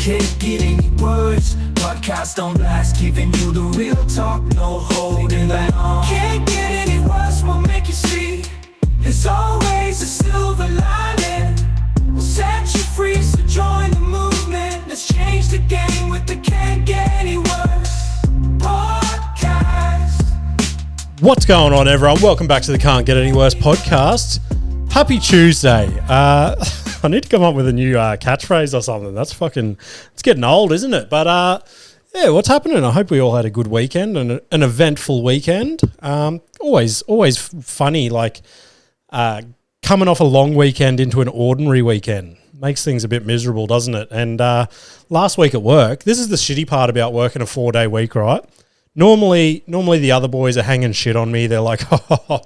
Can't get any worse. Podcast on blast, giving you the real talk, no holding back. Can't get any worse, we'll make you see. There's always a silver lining. We'll set you free, so join the movement. Let's change the game with the Can't Get Any Worse Podcast. What's going on, everyone? Welcome back to the Can't Get Any Worse Podcast. Happy Tuesday. I need to come up with a new catchphrase or something. It's getting old, isn't it? But yeah, what's happening? I hope we all had a good weekend and an eventful weekend. Always funny, like coming off a long weekend into an ordinary weekend. Makes things a bit miserable, doesn't it? And last week at work, this is the shitty part about working a 4-day week, right? Normally the other boys are hanging shit on me. They're like, oh,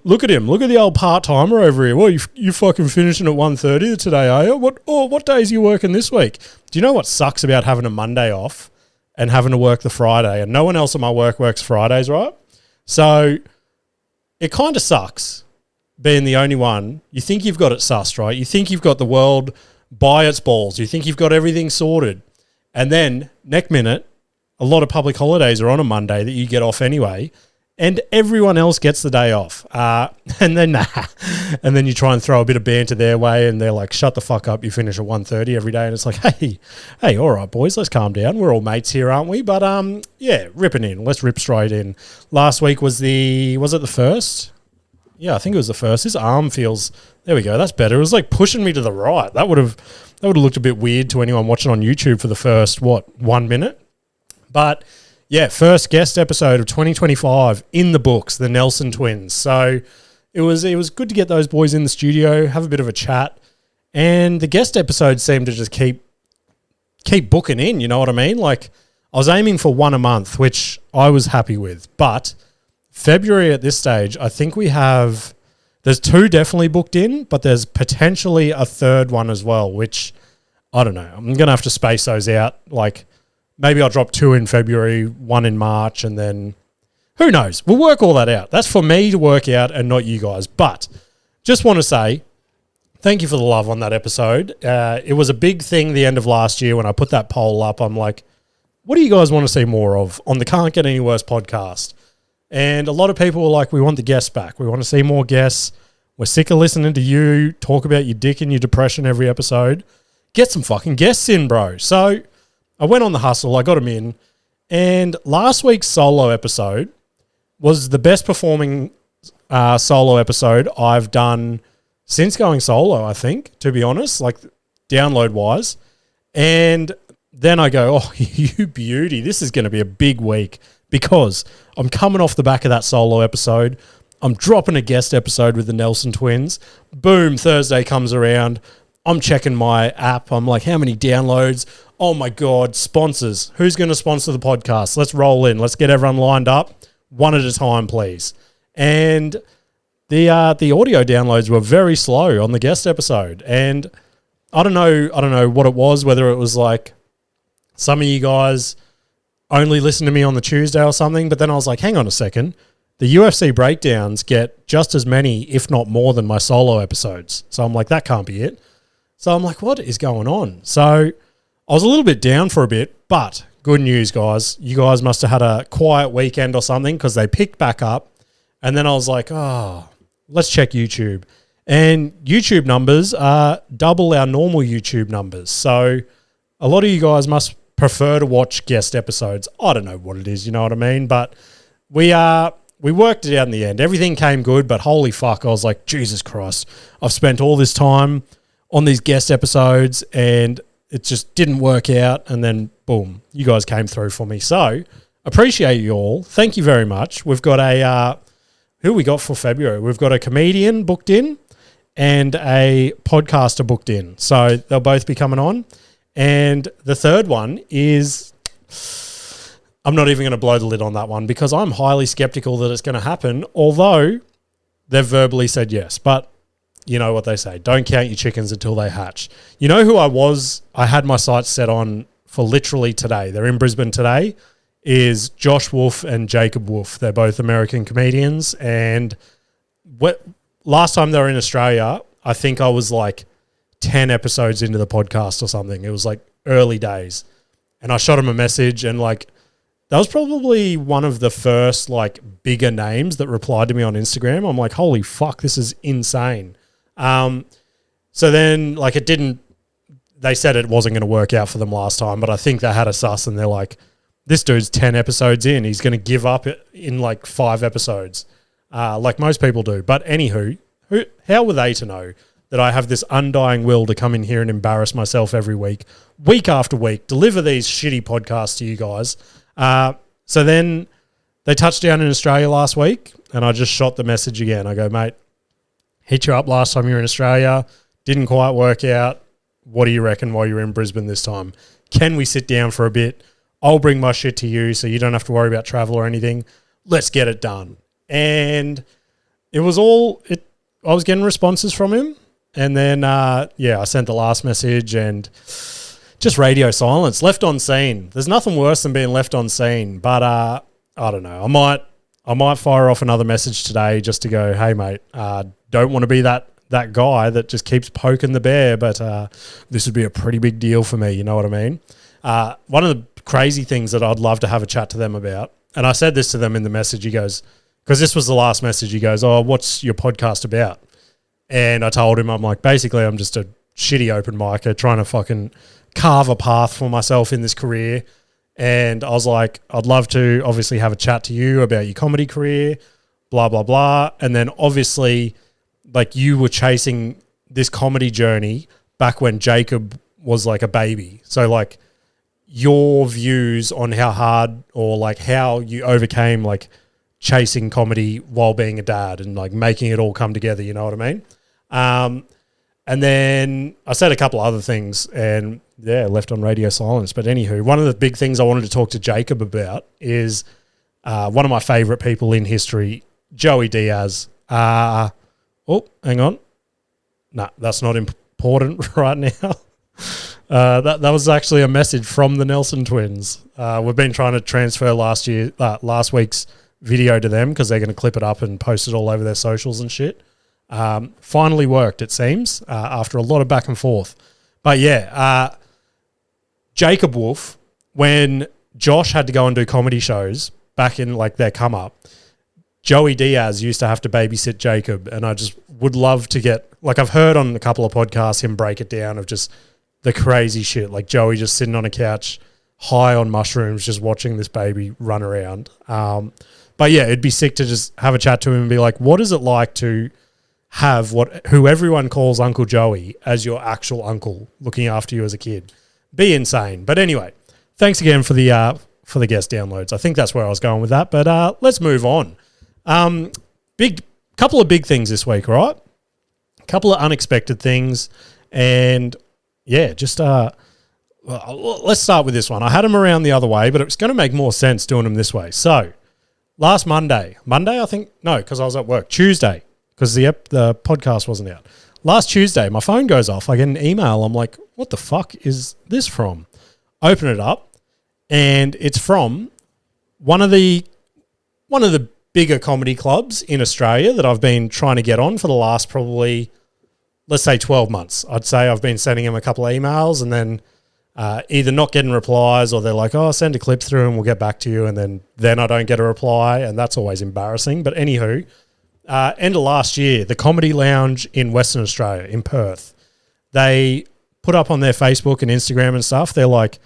look at him. Look at the old part-timer over here. Well, you fucking finishing at 1:30 today, are you? What days are you working this week? Do you know what sucks about having a Monday off and having to work the Friday? And no one else at my work works Fridays, right? So it kind of sucks being the only one. You think you've got it sussed, right? You think you've got the world by its balls. You think you've got everything sorted. And then next minute, a lot of public holidays are on a Monday that you get off anyway, and everyone else gets the day off. And then you try and throw a bit of banter their way, and they're like, shut the fuck up, you finish at 1:30 every day. And it's like, hey, all right, boys, let's calm down. We're all mates here, aren't we? But yeah, ripping in. Let's rip straight in. Last week was it the first? Yeah, I think it was the first. His arm feels, there we go, that's better. It was like pushing me to the right. That would have looked a bit weird to anyone watching on YouTube for the first, 1 minute? But yeah, first guest episode of 2025 in the books, the Nelson twins. So it was good to get those boys in the studio, have a bit of a chat, and the guest episodes seemed to just keep booking in, you know what I mean? Like I was aiming for one a month, which I was happy with, but February at this stage, I think there's 2 definitely booked in, but there's potentially a third one as well, which I don't know. I'm going to have to space those out. Like maybe I'll drop 2 in February, 1 in March, and then who knows? We'll work all that out. That's for me to work out and not you guys. But just want to say thank you for the love on that episode. It was a big thing the end of last year when I put that poll up. I'm like, what do you guys want to see more of on the Can't Get Any Worse podcast? And a lot of people were like, we want the guests back. We want to see more guests. We're sick of listening to you talk about your dick and your depression every episode. Get some fucking guests in, bro. So I went on the hustle. I got them in. And last week's solo episode was the best performing solo episode I've done since going solo, I think, to be honest, like download-wise. And then I go, oh, you beauty. This is going to be a big week because I'm coming off the back of that solo episode. I'm dropping a guest episode with the Nelson twins. Boom, Thursday comes around. I'm checking my app. I'm like, how many downloads? Oh my God, sponsors. Who's going to sponsor the podcast? Let's roll in. Let's get everyone lined up one at a time, please. And the audio downloads were very slow on the guest episode. And I don't know what it was, whether it was like some of you guys only listen to me on the Tuesday or something. But then I was like, hang on a second. The UFC breakdowns get just as many, if not more, than my solo episodes. So I'm like, that can't be it. So I'm like, what is going on? So I was a little bit down for a bit, but good news, guys. You guys must have had a quiet weekend or something because they picked back up. And then I was like, oh, let's check YouTube. And YouTube numbers are double our normal YouTube numbers. So a lot of you guys must prefer to watch guest episodes. I don't know what it is, you know what I mean? But we worked it out in the end. Everything came good, but holy fuck, I was like, Jesus Christ, I've spent all this time on these guest episodes and it just didn't work out. And then boom, you guys came through for me. So appreciate you all. Thank you very much. We've got who we got for February? We've got a comedian booked in and a podcaster booked in. So they'll both be coming on. And the third one is, I'm not even going to blow the lid on that one because I'm highly skeptical that it's going to happen, although they've verbally said yes. But you know what they say, don't count your chickens until they hatch. You know who I had my sights set on for literally today. They're in Brisbane today, is Josh Wolf and Jacob Wolf. They're both American comedians. And last time they were in Australia, I think I was like 10 episodes into the podcast or something. It was like early days. And I shot him a message, and like that was probably one of the first like bigger names that replied to me on Instagram. I'm like, holy fuck, this is insane. So then like they said it wasn't going to work out for them last time, but I think they had a sus, and they're like, this dude's 10 episodes in. He's going to give up in like 5 episodes, like most people do. But anywho, how were they to know that I have this undying will to come in here and embarrass myself every week after week, deliver these shitty podcasts to you guys? So then they touched down in Australia last week, and I just shot the message again. I go, mate, hit you up last time you were in Australia, didn't quite work out. What do you reckon while you're in Brisbane this time? Can we sit down for a bit? I'll bring my shit to you so you don't have to worry about travel or anything. Let's get it done. And it was I was getting responses from him. And then, I sent the last message and just radio silence, left on scene. There's nothing worse than being left on scene. But I don't know. I might fire off another message today just to go, hey, mate, don't want to be that guy that just keeps poking the bear, but this would be a pretty big deal for me. You know what I mean? One of the crazy things that I'd love to have a chat to them about, and I said this to them in the message, he goes, because this was the last message, he goes, oh, what's your podcast about? And I told him, I'm like, basically, I'm just a shitty open micer trying to fucking carve a path for myself in this career. And I was like, I'd love to obviously have a chat to you about your comedy career, blah, blah, blah. And then obviously, like, you were chasing this comedy journey back when Jacob was like a baby. So like your views on how hard or like how you overcame like chasing comedy while being a dad and like making it all come together, you know what I mean? And then I said a couple other things and left on radio silence. But anywho, one of the big things I wanted to talk to Jacob about is one of my favorite people in history, Joey Diaz. Hang on. No, that's not important right now. That was actually a message from the Nelson twins. We've been trying to transfer last week's video to them because they're going to clip it up and post it all over their socials and shit. Finally worked, it seems, after a lot of back and forth. But Jacob Wolf, when Josh had to go and do comedy shows back in like their come up, Joey Diaz used to have to babysit Jacob, and I just would love to get, like, I've heard on a couple of podcasts him break it down of just the crazy shit, like Joey just sitting on a couch high on mushrooms just watching this baby run around. But yeah, it'd be sick to just have a chat to him and be like, what is it like to have who everyone calls Uncle Joey as your actual uncle looking after you as a kid? Be insane. But anyway, thanks again for the guest downloads. I think that's where I was going with that, but let's move on. Couple of big things this week, right? A couple of unexpected things, and let's start with this one. I had them around the other way, but it's going to make more sense doing them this way. So last Monday, I think, no, because I was at work, Tuesday, because the podcast wasn't out. Last Tuesday, my phone goes off. I get an email. I'm like, what the fuck is this from? Open it up, and it's from one of the bigger comedy clubs in Australia that I've been trying to get on for the last probably, let's say 12 months. I'd say I've been sending them a couple of emails and then either not getting replies or they're like, oh, send a clip through and we'll get back to you. And then I don't get a reply, and that's always embarrassing. But anywho, end of last year, the Comedy Lounge in Western Australia, in Perth, they put up on their Facebook and Instagram and stuff, they're like,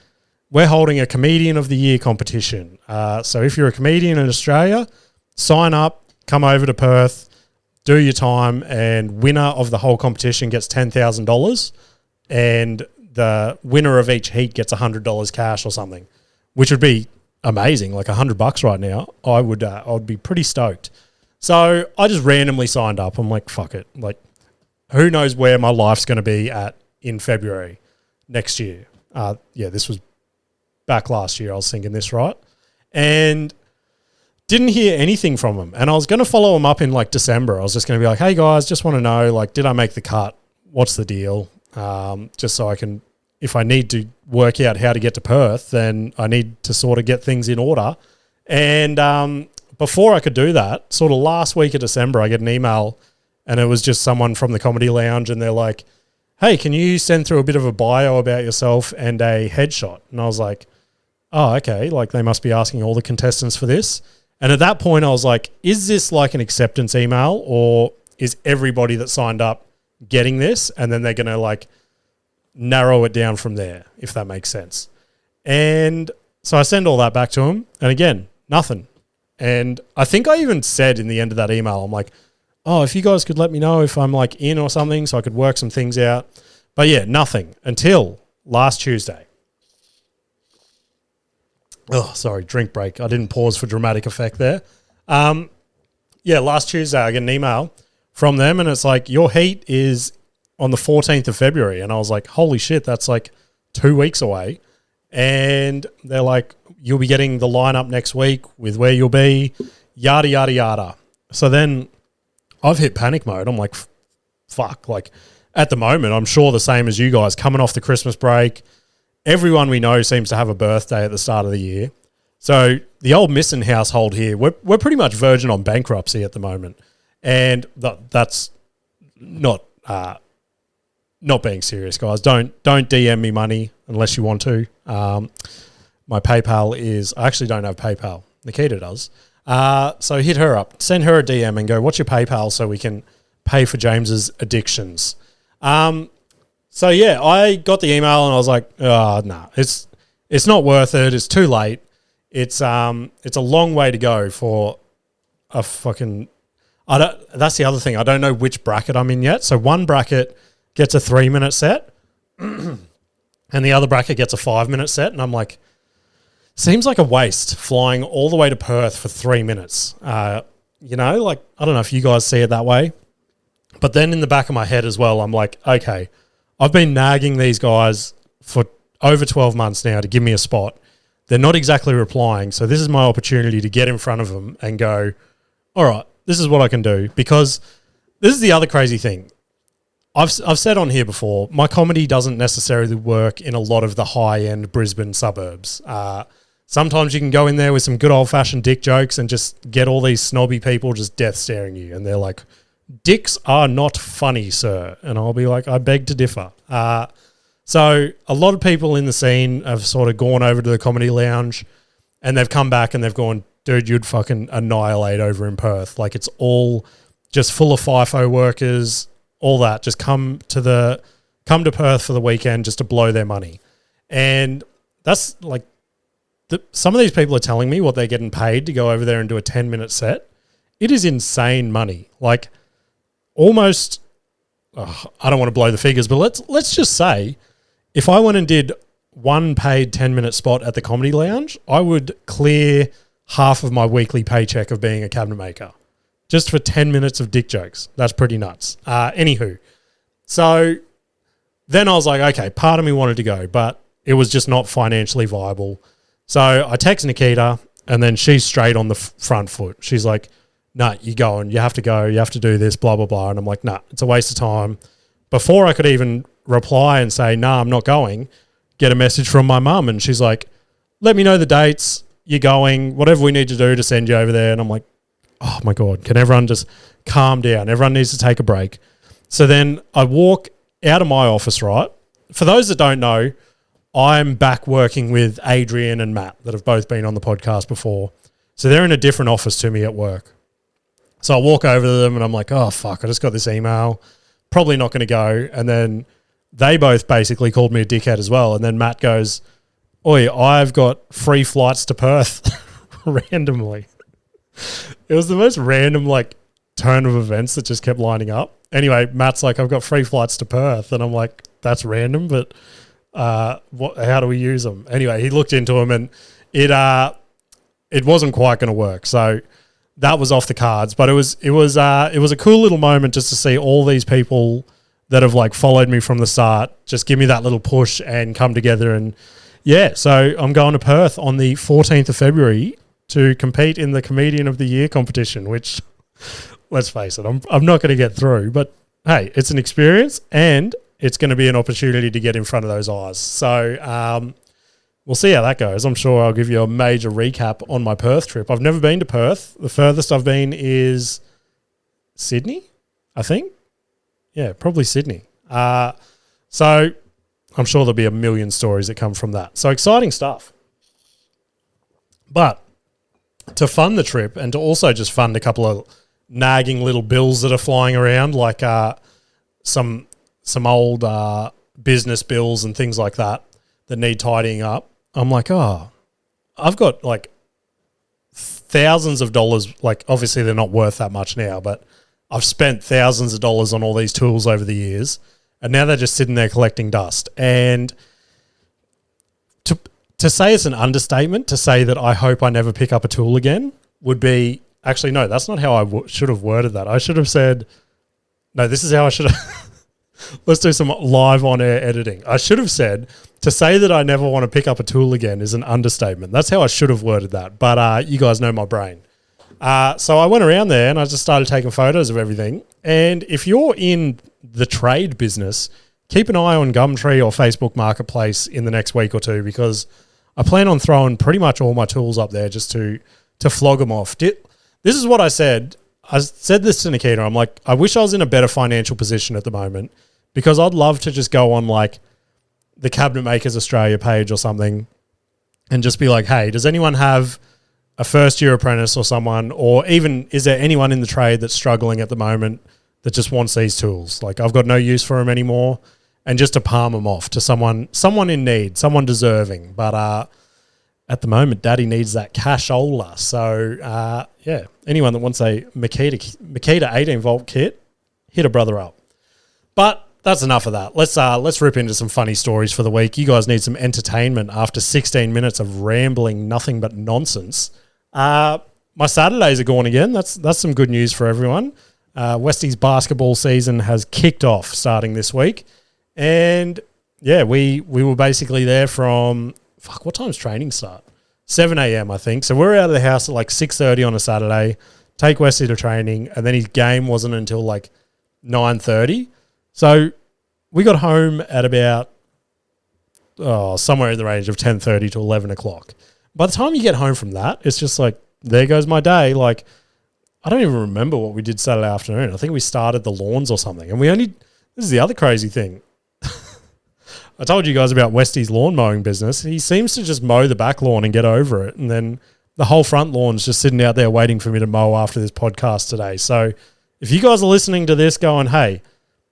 we're holding a Comedian of the Year competition. So if you're a comedian in Australia, sign up, come over to Perth, do your time, and winner of the whole competition gets $10,000, and the winner of each heat gets $100 cash or something, which would be amazing, like $100 right now. I would be pretty stoked. So I just randomly signed up. I'm like, fuck it. Like, who knows where my life's going to be at in February next year. This was back last year. I was thinking this, right? And didn't hear anything from them. And I was going to follow them up in like December. I was just going to be like, hey guys, just want to know, like, did I make the cut? What's the deal? Just so I can, if I need to work out how to get to Perth, then I need to sort of get things in order. And before I could do that, sort of last week of December, I get an email and it was just someone from the Comedy Lounge and they're like, hey, can you send through a bit of a bio about yourself and a headshot? And I was like, oh, okay. Like they must be asking all the contestants for this. And at that point I was like, is this like an acceptance email, or is everybody that signed up getting this? And then they're going to like narrow it down from there, if that makes sense. And so I send all that back to him. And again, nothing. And I think I even said in the end of that email, I'm like, oh, if you guys could let me know if I'm like in or something so I could work some things out. But yeah, nothing until last Tuesday. Oh, sorry, drink break. I didn't pause for dramatic effect there. Yeah, last Tuesday I get an email from them and it's like, your heat is on the 14th of February. And I was like, holy shit, that's like 2 weeks away. And they're like, you'll be getting the lineup next week with where you'll be, yada, yada, yada. So then I've hit panic mode. I'm like, fuck. Like at the moment, I'm sure the same as you guys, coming off the Christmas break. Everyone we know seems to have a birthday at the start of the year. So the old Misson household here, we're pretty much verging on bankruptcy at the moment. And that's not being serious, guys. Don't DM me money unless you want to. My PayPal is, I actually don't have PayPal. Nikita does. So hit her up, send her a DM and go, what's your PayPal so we can pay for James's addictions? So yeah, I got the email and I was like, oh, nah, it's not worth it. It's too late. It's a long way to go for a fucking, that's the other thing. I don't know which bracket I'm in yet. So one bracket gets a 3-minute set and the other bracket gets a 5-minute set. And I'm like, seems like a waste flying all the way to Perth for 3 minutes. You know, like, I don't know if you guys see it that way. But then in the back of my head as well, I'm like, okay, I've been nagging these guys for over 12 months now to give me a spot. They're not exactly replying. So this is my opportunity to get in front of them and go, all right, this is what I can do. Because this is the other crazy thing. I've said on here before, my comedy doesn't necessarily work in a lot of the high-end Brisbane suburbs. Sometimes you can go in there with some good old-fashioned dick jokes and just get all these snobby people just death staring you. And they're like, dicks are not funny, sir. And I'll be like, I beg to differ. So a lot of people in the scene have sort of gone over to the Comedy Lounge and they've come back and they've gone, dude, you'd fucking annihilate over in Perth. Like it's all just full of FIFO workers, all that. Just come to Perth for the weekend just to blow their money. And that's like, some of these people are telling me what they're getting paid to go over there and do a 10-minute set. It is insane money. Like almost, I don't want to blow the figures, but let's just say if I went and did one paid 10-minute spot at the Comedy Lounge, I would clear half of my weekly paycheck of being a cabinet maker just for 10 minutes of dick jokes. That's pretty nuts. Anywho, so then I was like, okay, part of me wanted to go, but it was just not financially viable. So I text Nikita and then she's straight on the front foot. She's like, nah, you're going. You have to go. You have to do this, blah, blah, blah. And I'm like, nah, it's a waste of time. Before I could even reply and say, nah, I'm not going, get a message from my mum. And she's like, let me know the dates. You're going. Whatever we need to do to send you over there. And I'm like, oh, my God, can everyone just calm down? Everyone needs to take a break. So then I walk out of my office, right? For those that don't know, I'm back working with Adrian and Matt that have both been on the podcast before. So they're in a different office to me at work. So I walk over to them and I'm like, oh, fuck, I just got this email. Probably not going to go. And then they both basically called me a dickhead as well. And then Matt goes, oi, I've got free flights to Perth randomly. It was the most random like turn of events that just kept lining up. Anyway, Matt's like, I've got free flights to Perth. And I'm like, that's random, but how do we use them? Anyway, he looked into them and it wasn't quite going to work. So that was off the cards, but it was a cool little moment just to see all these people that have like followed me from the start just give me that little push and come together. And yeah, so I'm going to Perth on the 14th of February to compete in the Comedian of the Year competition, which, let's face it, I'm not going to get through, but hey, it's an experience and it's going to be an opportunity to get in front of those eyes. So we'll see how that goes. I'm sure I'll give you a major recap on my Perth trip. I've never been to Perth. The furthest I've been is Sydney, I think. Yeah, probably Sydney. So I'm sure there'll be a million stories that come from that. So exciting stuff. But to fund the trip and to also just fund a couple of nagging little bills that are flying around, like some old business bills and things like that need tidying up. I'm like, I've got like thousands of dollars. Like, obviously they're not worth that much now, but I've spent thousands of dollars on all these tools over the years, and now they're just sitting there collecting dust. And to say it's an understatement to say that I hope I never pick up a tool again would be, actually, no, that's not how I should have worded that. I should have said, no, this is how I should have, let's do some live on-air editing. I should have said, to say that I never want to pick up a tool again is an understatement. That's how I should have worded that. But you guys know my brain. So I went around there and I just started taking photos of everything. And if you're in the trade business, keep an eye on Gumtree or Facebook Marketplace in the next week or two, because I plan on throwing pretty much all my tools up there just to flog them off. This is what I said. I said this to Nikita. I'm like, I wish I was in a better financial position at the moment, because I'd love to just go on like the Cabinet Makers Australia page or something and just be like, hey, does anyone have a first-year apprentice or someone, or even is there anyone in the trade that's struggling at the moment that just wants these tools? Like, I've got no use for them anymore, and just to palm them off to someone in need, someone deserving. But at the moment, Daddy needs that cashola. So, yeah, anyone that wants a Makita 18-volt kit, hit a brother up. But that's enough of that. Let's rip into some funny stories for the week. You guys need some entertainment after 16 minutes of rambling nothing but nonsense. My Saturdays are gone again. That's some good news for everyone. Westy's basketball season has kicked off starting this week. And yeah, we were basically there from, what time's training start? 7 a.m. I think. So we're out of the house at like 6:30 on a Saturday, take Westy to training, and then his game wasn't until like 9:30. So we got home at about somewhere in the range of 10:30 to 11 o'clock. By the time you get home from that, it's just like, there goes my day. Like, I don't even remember what we did Saturday afternoon. I think we started the lawns or something. And this is the other crazy thing. I told you guys about Westy's lawn mowing business. He seems to just mow the back lawn and get over it. And then the whole front lawn's just sitting out there waiting for me to mow after this podcast today. So if you guys are listening to this going, hey,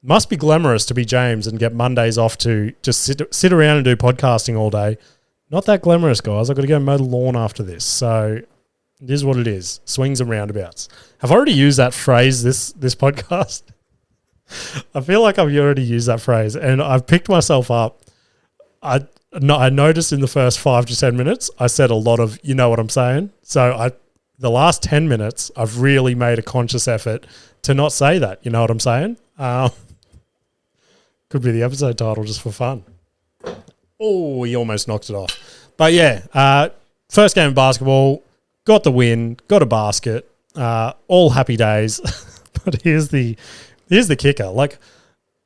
must be glamorous to be James and get Mondays off to just sit around and do podcasting all day. Not that glamorous, guys. I've got to go mow the lawn after this. So it is what it is. Swings and roundabouts. I've already used that phrase this podcast. I feel like I've already used that phrase, and I've picked myself up. I noticed in the first 5 to 10 minutes, I said a lot of, you know what I'm saying? So the last 10 minutes, I've really made a conscious effort to not say that, you know what I'm saying? Could be the episode title just for fun. Oh, he almost knocked it off. But yeah, first game of basketball, got the win, got a basket, all happy days. But here's the kicker. Like,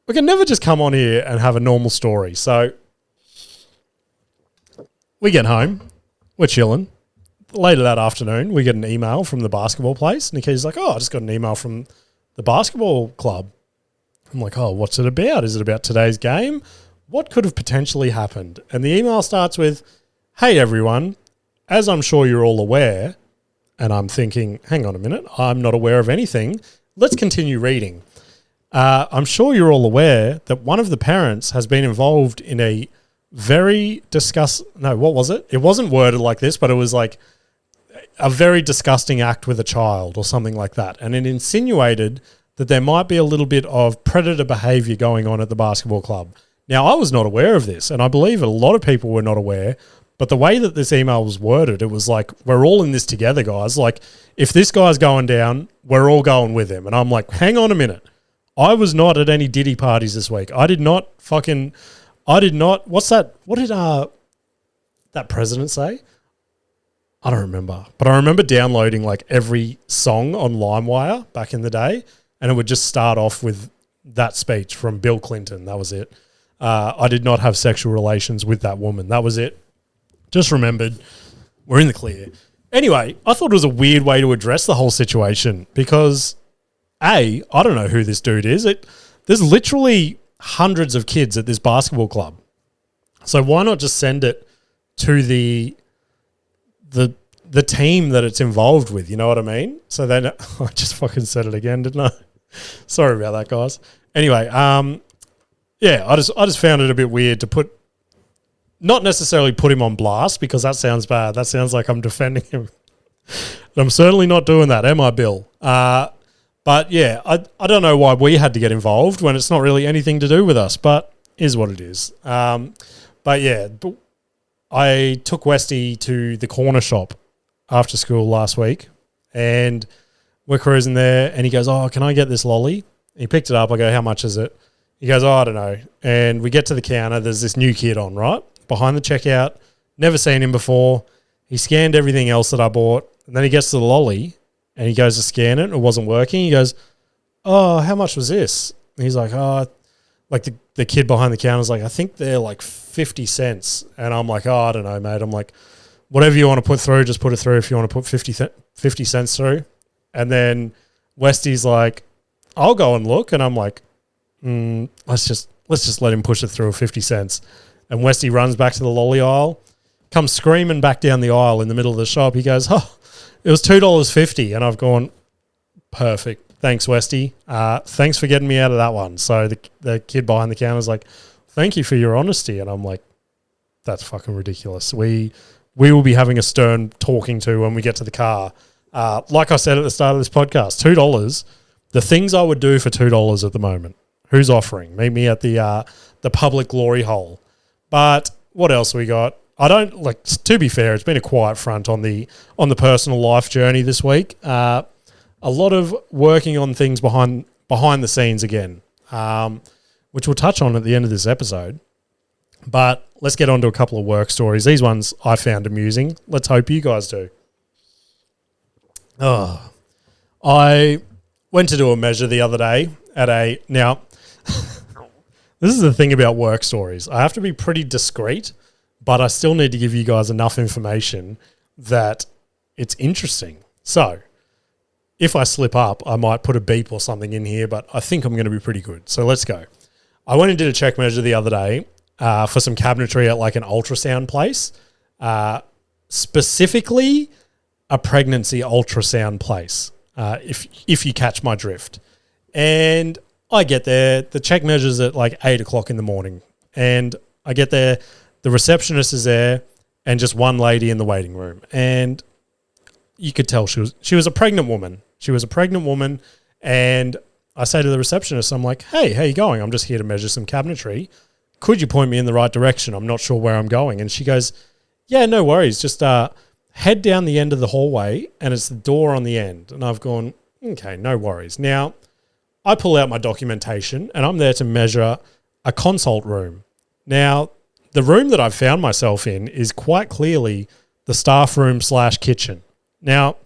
we can never just come on here and have a normal story. So we get home, we're chilling. Later that afternoon, we get an email from the basketball place. Nikita's like, I just got an email from the basketball club. I'm like, what's it about? Is it about today's game? What could have potentially happened? And the email starts with, hey, everyone, as I'm sure you're all aware, and I'm thinking, hang on a minute, I'm not aware of anything. Let's continue reading. I'm sure you're all aware that one of the parents has been involved in a very what was it? It wasn't worded like this, but it was like a very disgusting act with a child or something like that. And it insinuated that there might be a little bit of predator behavior going on at the basketball club. Now, I was not aware of this, and I believe a lot of people were not aware, but the way that this email was worded, it was like, we're all in this together, guys. Like, if this guy's going down, we're all going with him. And I'm like, hang on a minute. I was not at any Diddy parties this week. What's that? What did that president say? I don't remember. But I remember downloading like every song on LimeWire back in the day, and it would just start off with that speech from Bill Clinton. That was it. I did not have sexual relations with that woman. That was it. Just remembered. We're in the clear. Anyway, I thought it was a weird way to address the whole situation because, I don't know who this dude is. There's literally hundreds of kids at this basketball club. So why not just send it to the team that it's involved with? You know what I mean? So then I just fucking said it again, didn't I? Sorry about that, guys. Anyway, yeah, I just found it a bit weird to not necessarily put him on blast, because that sounds bad. That sounds like I'm defending him. And I'm certainly not doing that, am I, Bill? But yeah, I don't know why we had to get involved when it's not really anything to do with us, but is what it is. But yeah, I took Westy to the corner shop after school last week, and we're cruising there, and he goes, "Oh, can I get this lolly?" He picked it up. I go, "How much is it?" He goes, "Oh, I don't know." And we get to the counter. There's this new kid on, right? Behind the checkout. Never seen him before. He scanned everything else that I bought, and then he gets to the lolly, and he goes to scan it. It wasn't working. He goes, "Oh, how much was this?" And he's like, "Oh," like the kid behind the counter is like, "I think they're like 50 cents. And I'm like, "Oh, I don't know, mate." I'm like, "Whatever you want to put through, just put it through if you want to put 50 cents through." And then Westy's like, "I'll go and look." And I'm like, let's just let him push it through 50 cents. And Westy runs back to the lolly aisle, comes screaming back down the aisle in the middle of the shop. He goes, "Oh, it was $2.50. And I've gone, "Perfect. Thanks, Westy. Thanks for getting me out of that one." So the kid behind the counter is like, "Thank you for your honesty." And I'm like, that's fucking ridiculous. We will be having a stern talking to when we get to the car. Like I said at the start of this podcast, $2, the things I would do for $2 at the moment. Who's offering? Meet me at the public glory hole. But what else we got? I don't like. To be fair, it's been a quiet front on the personal life journey this week. A lot of working on things behind the scenes again, which we'll touch on at the end of this episode. But let's get on to a couple of work stories. These ones I found amusing. Let's hope you guys do. Oh, I went to do a measure the other day now. This is the thing about work stories. I have to be pretty discreet, but I still need to give you guys enough information that it's interesting. So if I slip up, I might put a beep or something in here, but I think I'm going to be pretty good. So let's go. I went and did a check measure the other day for some cabinetry at like an ultrasound place, specifically a pregnancy ultrasound place, if you catch my drift. And I get there, the check measure's at like 8 o'clock in the morning, and I get there, the receptionist is there, and just one lady in the waiting room. And you could tell she was a pregnant woman. She was a pregnant woman, and I say to the receptionist, I'm like, "Hey, how you going? I'm just here to measure some cabinetry. Could you point me in the right direction? I'm not sure where I'm going." And she goes, "Yeah, no worries. Just head down the end of the hallway, and it's the door on the end." And I've gone, "Okay, no worries." Now, I pull out my documentation, and I'm there to measure a consult room. Now, the room that I've found myself in is quite clearly the staff room / kitchen. Now,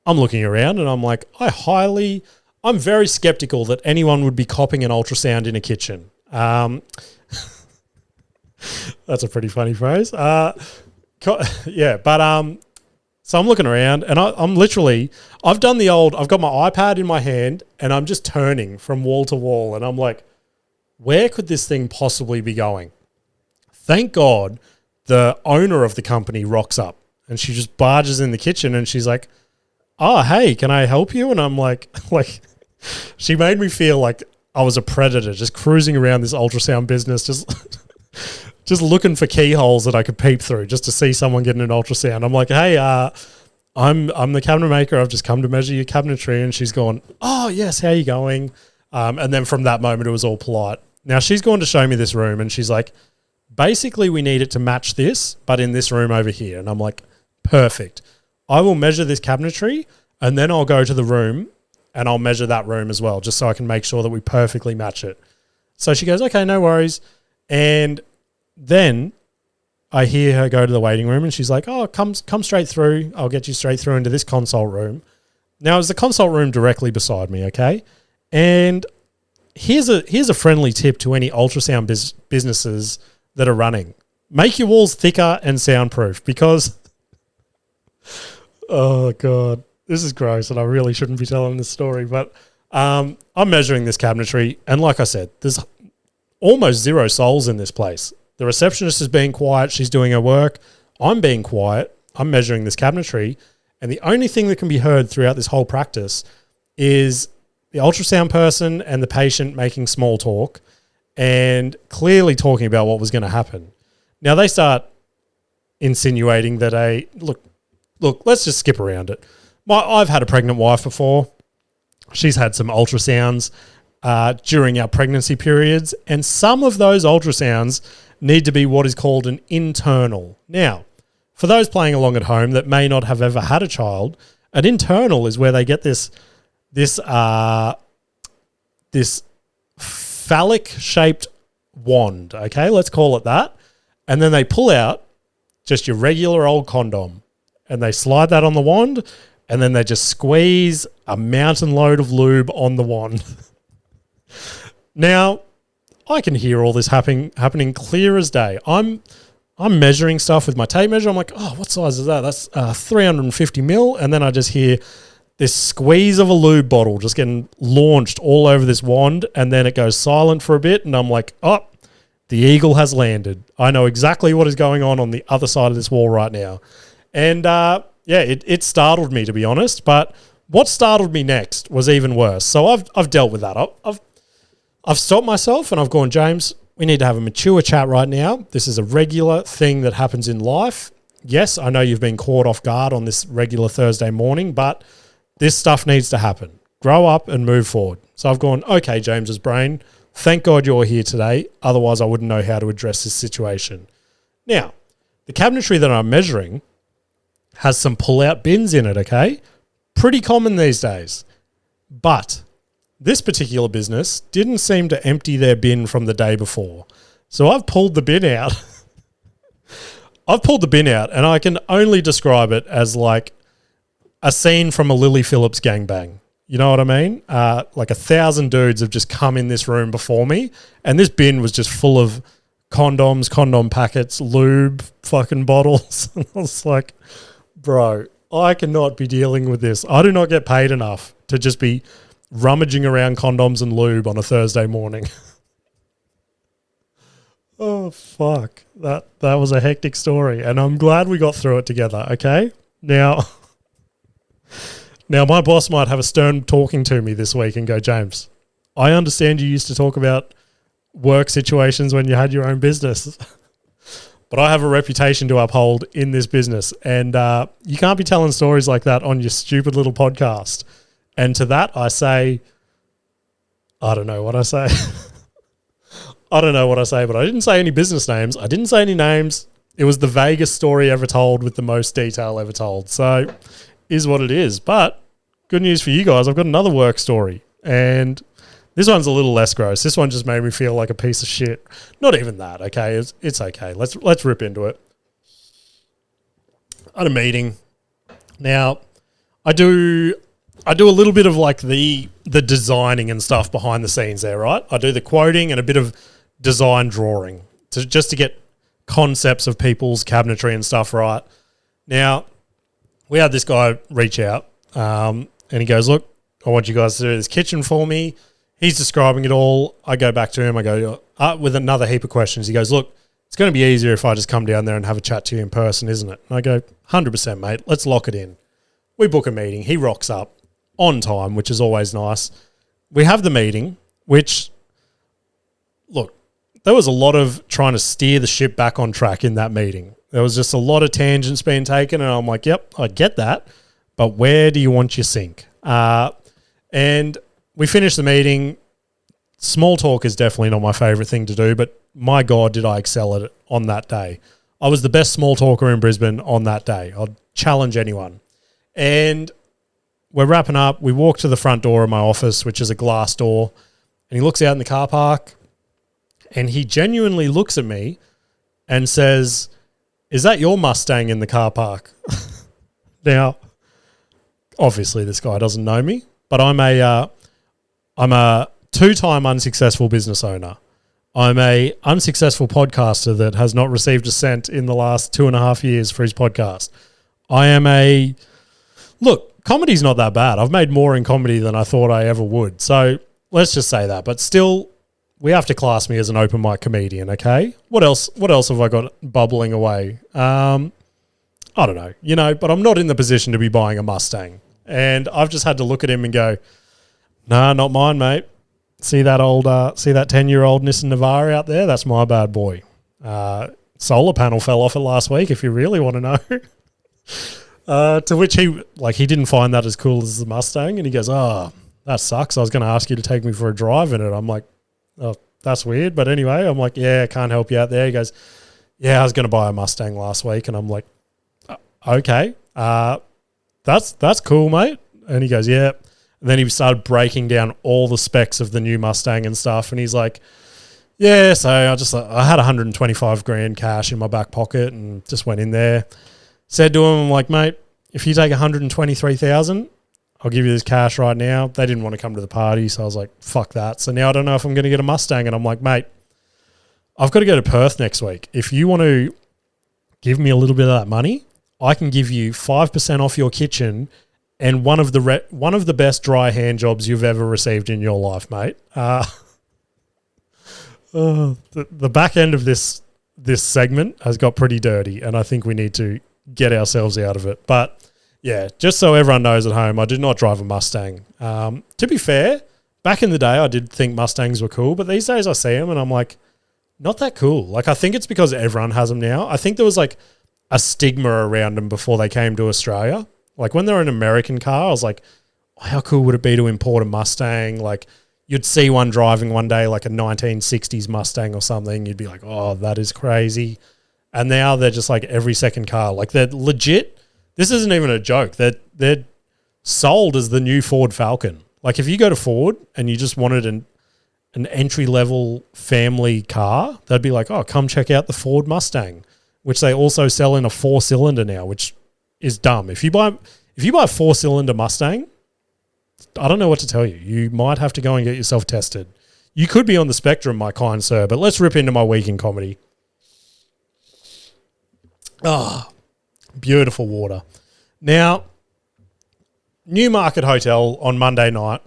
I'm looking around, and I'm like, I'm very skeptical that anyone would be copying an ultrasound in a kitchen. That's a pretty funny phrase. Yeah, but so I'm looking around, and I've got my iPad in my hand, and I'm just turning from wall to wall, and I'm like, where could this thing possibly be going? Thank God the owner of the company rocks up, and she just barges in the kitchen, and she's like, "Oh, hey, can I help you?" And I'm like, she made me feel like I was a predator just cruising around this ultrasound business, just looking for keyholes that I could peep through just to see someone getting an ultrasound. I'm like, "Hey, I'm the cabinet maker. I've just come to measure your cabinetry." And she's gone, "Oh, yes, how you going?" And then from that moment, it was all polite. Now, she's going to show me this room, and she's like, "Basically, we need it to match this, but in this room over here." And I'm like, "Perfect. I will measure this cabinetry, and then I'll go to the room, and I'll measure that room as well, just so I can make sure that we perfectly match it." So she goes, "Okay, no worries." And then I hear her go to the waiting room, and she's like, "Oh, come straight through. I'll get you straight through into this consult room." Now, is the consult room directly beside me, okay? And here's a friendly tip to any ultrasound businesses that are running. Make your walls thicker and soundproof, because oh God, this is gross, and I really shouldn't be telling this story, but I'm measuring this cabinetry, and like I said, there's almost zero souls in this place. The receptionist is being quiet. She's doing her work. I'm being quiet. I'm measuring this cabinetry. And the only thing that can be heard throughout this whole practice is the ultrasound person and the patient making small talk and clearly talking about what was going to happen. Now they start insinuating that look, let's just skip around it. I've had a pregnant wife before. She's had some ultrasounds during our pregnancy periods, and some of those ultrasounds need to be what is called an internal. Now, for those playing along at home that may not have ever had a child, an internal is where they get this phallic-shaped wand, okay? Let's call it that. And then they pull out just your regular old condom and they slide that on the wand and then they just squeeze a mountain load of lube on the wand. Now, I can hear all this happening clear as day. I'm measuring stuff with my tape measure. I'm like, oh, what size is that? That's 350 mil. And then I just hear this squeeze of a lube bottle just getting launched all over this wand. And then it goes silent for a bit. And I'm like, oh, the eagle has landed. I know exactly what is going on the other side of this wall right now. And it startled me, to be honest. But what startled me next was even worse. So I've dealt with that. I've stopped myself and I've gone, James, we need to have a mature chat right now. This is a regular thing that happens in life. Yes, I know you've been caught off guard on this regular Thursday morning, but this stuff needs to happen. Grow up and move forward. So I've gone, okay, James's brain, thank God you're here today. Otherwise, I wouldn't know how to address this situation. Now, the cabinetry that I'm measuring has some pull-out bins in it, okay? Pretty common these days. But this particular business didn't seem to empty their bin from the day before. So I've pulled the bin out. And I can only describe it as like a scene from a Lily Phillips gangbang. You know what I mean? Like 1,000 dudes have just come in this room before me, and this bin was just full of condoms, condom packets, lube, fucking bottles. And I was like, bro, I cannot be dealing with this. I do not get paid enough to just be rummaging around condoms and lube on a Thursday morning. Oh, fuck. That was a hectic story, and I'm glad we got through it together, okay? Now, my boss might have a stern talking to me this week and go, James, I understand you used to talk about work situations when you had your own business, but I have a reputation to uphold in this business, and you can't be telling stories like that on your stupid little podcast. And to that, I say, I don't know what I say. I don't know what I say, but I didn't say any business names. I didn't say any names. It was the vaguest story ever told with the most detail ever told. So, is what it is. But good news for you guys, I've got another work story. And this one's a little less gross. This one just made me feel like a piece of shit. Not even that, okay? It's okay. Let's rip into it. I had a meeting. Now, I do a little bit of like the designing and stuff behind the scenes there, right? I do the quoting and a bit of design drawing just to get concepts of people's cabinetry and stuff right. Now, we had this guy reach out and he goes, look, I want you guys to do this kitchen for me. He's describing it all. I go back to him. I go with another heap of questions. He goes, look, it's going to be easier if I just come down there and have a chat to you in person, isn't it? And I go, 100%, mate. Let's lock it in. We book a meeting. He rocks up on time, which is always nice. We have the meeting, which, look, there was a lot of trying to steer the ship back on track in that meeting. There was just a lot of tangents being taken, and I'm like, yep, I get that, but where do you want your sink? And we finished the meeting. Small talk is definitely not my favorite thing to do, but my God, did I excel at it on that day. I was the best small talker in Brisbane on that day. I'd challenge anyone. And we're wrapping up. We walk to the front door of my office, which is a glass door, and he looks out in the car park, and he genuinely looks at me and says, is that your Mustang in the car park? Now, obviously this guy doesn't know me, but I'm a two-time unsuccessful business owner. I'm a unsuccessful podcaster that has not received a cent in the last 2.5 years for his podcast. Look, comedy's not that bad. I've made more in comedy than I thought I ever would. So let's just say that. But still, we have to class me as an open mic comedian, okay? What else have I got bubbling away? I don't know, but I'm not in the position to be buying a Mustang. And I've just had to look at him and go, nah, not mine, mate. See that 10-year-old Nissan Navara out there? That's my bad boy. Solar panel fell off it last week, if you really want to know. To which he didn't find that as cool as the Mustang. And he goes, oh, that sucks. I was going to ask you to take me for a drive in it. I'm like, oh, that's weird. But anyway, I'm like, yeah, I can't help you out there. He goes, yeah, I was going to buy a Mustang last week. And I'm like, okay, that's cool, mate. And he goes, yeah. And then he started breaking down all the specs of the new Mustang and stuff. And he's like, yeah, so I had 125 grand cash in my back pocket and just went in there. Said to him, I'm like, mate, if you take 123,000, I'll give you this cash right now. They didn't want to come to the party, so I was like, fuck that. So now I don't know if I'm going to get a Mustang. And I'm like, mate, I've got to go to Perth next week. If you want to give me a little bit of that money, I can give you 5% off your kitchen and one of the best dry hand jobs you've ever received in your life, mate. The back end of this segment has got pretty dirty, and I think we need to get ourselves out of it. But yeah, just so everyone knows at home, I did not drive a Mustang. To be fair, back in the day, I did think Mustangs were cool, but these days I see them and I'm like, not that cool. Like, I think it's because everyone has them now. I think there was like a stigma around them before they came to Australia. Like, when they're an American car, I was like, oh, how cool would it be to import a Mustang? Like, you'd see one driving one day, like a 1960s Mustang or something. You'd be like, oh, that is crazy. And now they're just like every second car. Like, they're legit. This isn't even a joke. They're sold as the new Ford Falcon. Like, if you go to Ford and you just wanted an entry-level family car, they'd be like, oh, come check out the Ford Mustang, which they also sell in a 4-cylinder now, which is dumb. If you buy a 4-cylinder Mustang, I don't know what to tell you. You might have to go and get yourself tested. You could be on the spectrum, my kind sir, but let's rip into my week in comedy. Ah, beautiful water. Now, Newmarket Hotel on Monday night.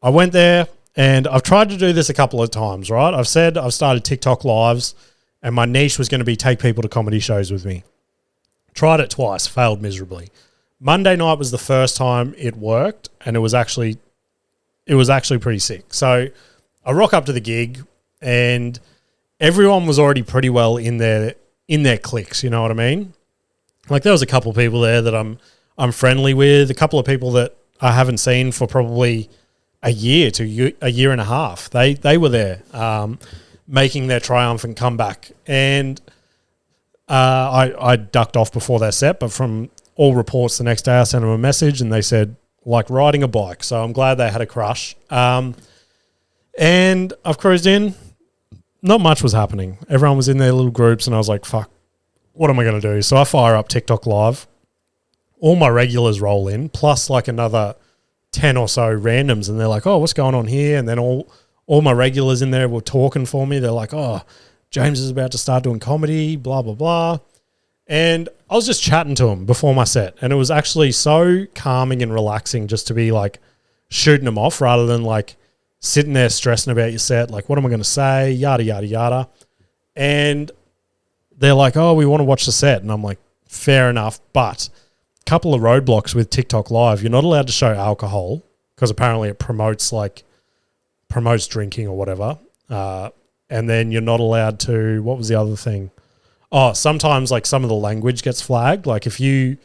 I went there and I've tried to do this a couple of times, right? I've said I've started TikTok lives and my niche was going to be take people to comedy shows with me. Tried it twice, failed miserably. Monday night was the first time it worked, and it was actually pretty sick. So I rock up to the gig, and everyone was already pretty well in their cliques. You know what I mean? Like, there was a couple of people there that I'm friendly with, a couple of people that I haven't seen for probably a year to a year and a half. They were there, making their triumphant comeback, and I ducked off before their set, but from all reports the next day I sent them a message and they said, like riding a bike. So I'm glad they had a crush. And I've cruised in. Not much was happening. Everyone was in their little groups and I was like, fuck, what am I going to do? So I fire up TikTok Live. All my regulars roll in, plus like another 10 or so randoms. And they're like, oh, what's going on here? And then all my regulars in there were talking for me. They're like, oh, James is about to start doing comedy, blah, blah, blah. And I was just chatting to him before my set. And it was actually so calming and relaxing just to be like shooting them off rather than like sitting there stressing about your set. Like, what am I going to say? Yada, yada, yada. And they're like, oh, we want to watch the set. And I'm like, fair enough. But a couple of roadblocks with TikTok Live. You're not allowed to show alcohol because apparently it promotes drinking or whatever. And then you're not allowed to, what was the other thing? Oh, sometimes like some of the language gets flagged. Like if you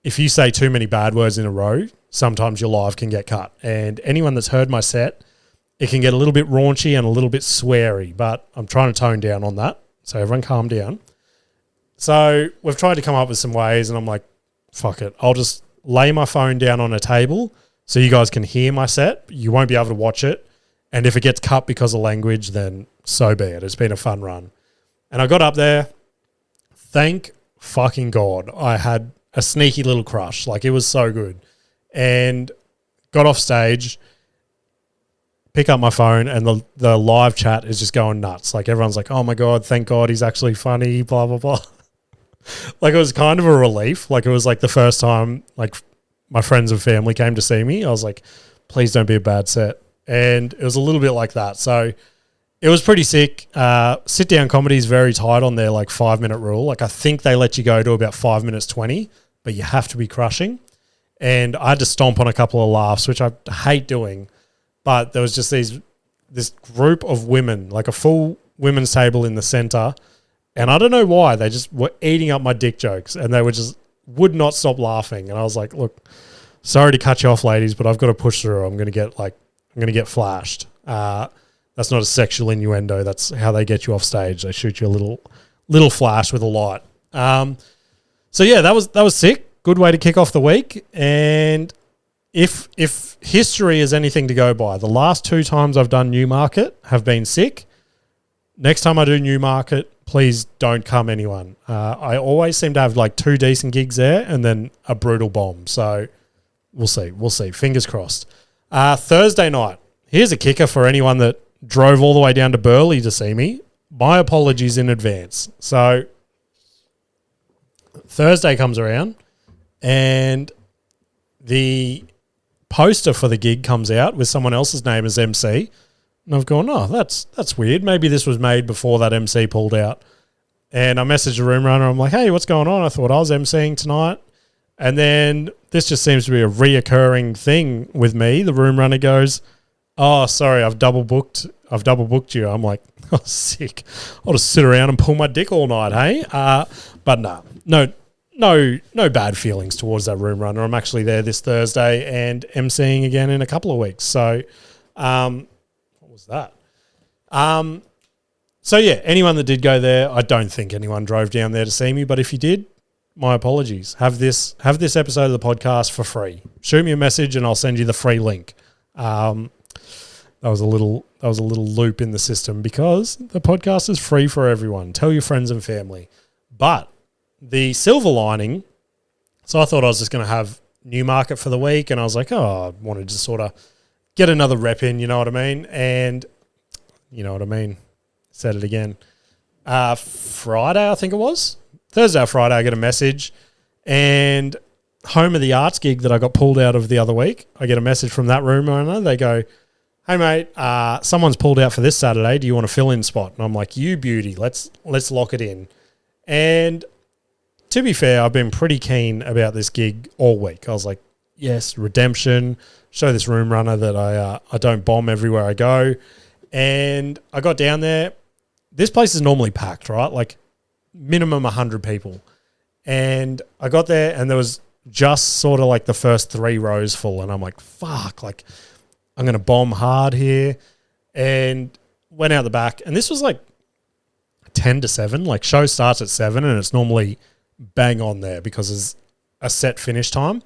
say too many bad words in a row, sometimes your live can get cut. And anyone that's heard my set, it can get a little bit raunchy and a little bit sweary, but I'm trying to tone down on that. So everyone calm down. So we've tried to come up with some ways and I'm like, fuck it. I'll just lay my phone down on a table so you guys can hear my set. You won't be able to watch it. And if it gets cut because of language, then so be it. It's been a fun run. And I got up there. Thank fucking God. I had a sneaky little crush. Like, it was so good. And got off stage, pick up my phone, and the live chat is just going nuts. Like, everyone's like, oh my God, thank God he's actually funny, blah, blah, blah. Like, it was kind of a relief. Like, it was like the first time, like, my friends and family came to see me. I was like, please don't be a bad set. And it was a little bit like that. So it was pretty sick. Sit down comedy is very tight on their like 5-minute rule. Like I think they let you go to about 5 minutes 20, but you have to be crushing. And I had to stomp on a couple of laughs, which I hate doing. But there was just this group of women, like a full women's table in the center. And I don't know why, they just were eating up my dick jokes and they would not stop laughing. And I was like, look, sorry to cut you off, ladies, but I've got to push through. I'm going to get flashed. That's not a sexual innuendo. That's how they get you off stage. They shoot you a little flash with a light. So yeah, that was sick. Good way to kick off the week. And if history is anything to go by, the last 2 times I've done Newmarket have been sick. Next time I do Newmarket, please don't come anyone. I always seem to have like 2 decent gigs there and then a brutal bomb. So we'll see. Fingers crossed. Thursday night. Here's a kicker for anyone that drove all the way down to Burleigh to see me. My apologies in advance. So Thursday comes around and the poster for the gig comes out with someone else's name as MC. And I've gone, oh, that's weird. Maybe this was made before that MC pulled out. And I messaged the room runner. I'm like, hey, what's going on? I thought I was MCing tonight. And then this just seems to be a reoccurring thing with me. The room runner goes, oh, sorry, I've double booked you. I'm like, oh, sick. I'll just sit around and pull my dick all night, hey? But no bad feelings towards that room runner. I'm actually there this Thursday and MCing again in a couple of weeks. So, what was that? So yeah, anyone that did go there, I don't think anyone drove down there to see me, but if you did, my apologies. Have this episode of the podcast for free. Shoot me a message and I'll send you the free link. That was a little loop in the system because the podcast is free for everyone. Tell your friends and family. But the silver lining, so I thought I was just going to have Newmarket for the week, and I was like, oh, I wanted to sort of get another rep in, you know what I mean? And you know what I mean. Said it again. Friday, I think it was. Thursday or Friday, I get a message, and Home of the Arts gig that I got pulled out of the other week, I get a message from that room owner. They go, hey, mate, someone's pulled out for this Saturday. Do you want a fill-in spot? And I'm like, you beauty. Let's lock it in. And to be fair, I've been pretty keen about this gig all week. I was like, yes, redemption. Show this room runner that I don't bomb everywhere I go. And I got down there. This place is normally packed, right? Like minimum 100 people. And I got there and there was just sort of like the first 3 rows full. And I'm like, fuck, like I'm going to bomb hard here. And went out the back. And this was like 10 to 7. Like show starts at 7 and it's normally bang on there because there's a set finish time.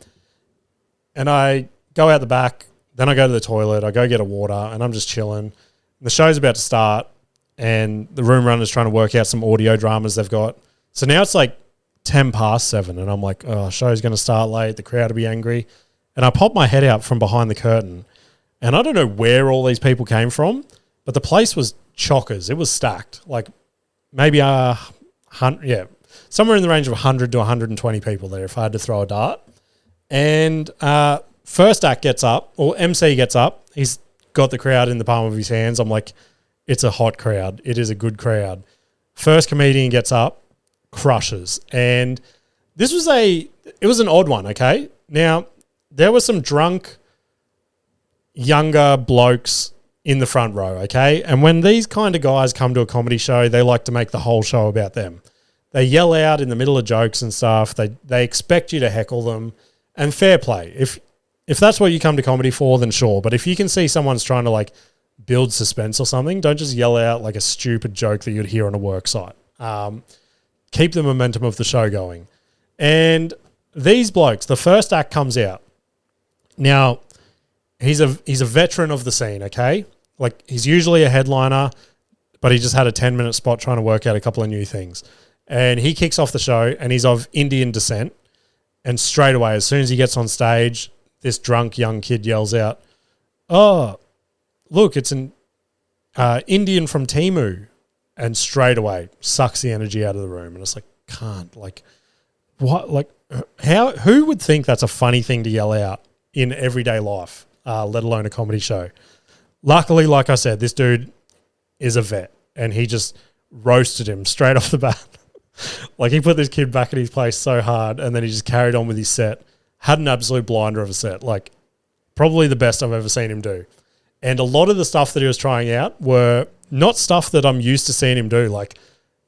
And I go out the back. Then I go to the toilet. I go get a water and I'm just chilling. The show's about to start and the room runner's trying to work out some audio dramas they've got. So now it's like 10 past 7 and I'm like, oh, show's going to start late. The crowd will be angry. And I pop my head out from behind the curtain and I don't know where all these people came from, but the place was chockers. It was stacked. Like maybe somewhere in the range of 100 to 120 people there if I had to throw a dart. And first act gets up, or MC gets up. He's got the crowd in the palm of his hands. I'm like, it's a hot crowd. It is a good crowd. First comedian gets up, crushes. And this was it was an odd one, okay? Now, there were some drunk, younger blokes in the front row, okay? And when these kind of guys come to a comedy show, they like to make the whole show about them. They yell out in the middle of jokes and stuff. They expect you to heckle them. And fair play. If that's what you come to comedy for, then sure. But if you can see someone's trying to like build suspense or something, don't just yell out like a stupid joke that you'd hear on a work site. Keep the momentum of the show going. And these blokes, the first act comes out. Now, he's a veteran of the scene, okay? Like he's usually a headliner, but he just had a 10-minute spot trying to work out a couple of new things. And he kicks off the show and he's of Indian descent. And straight away, as soon as he gets on stage, this drunk young kid yells out, oh, look, it's an Indian from Timu. And straight away sucks the energy out of the room. And it's like, can't, like, what, like, who would think that's a funny thing to yell out in everyday life, let alone a comedy show? Luckily, like I said, this dude is a vet, and he just roasted him straight off the bat. Like, he put this kid back in his place so hard, and then he just carried on with his set. Had an absolute blinder of a set. Like, probably the best I've ever seen him do. And a lot of the stuff that he was trying out were not stuff that I'm used to seeing him do. Like,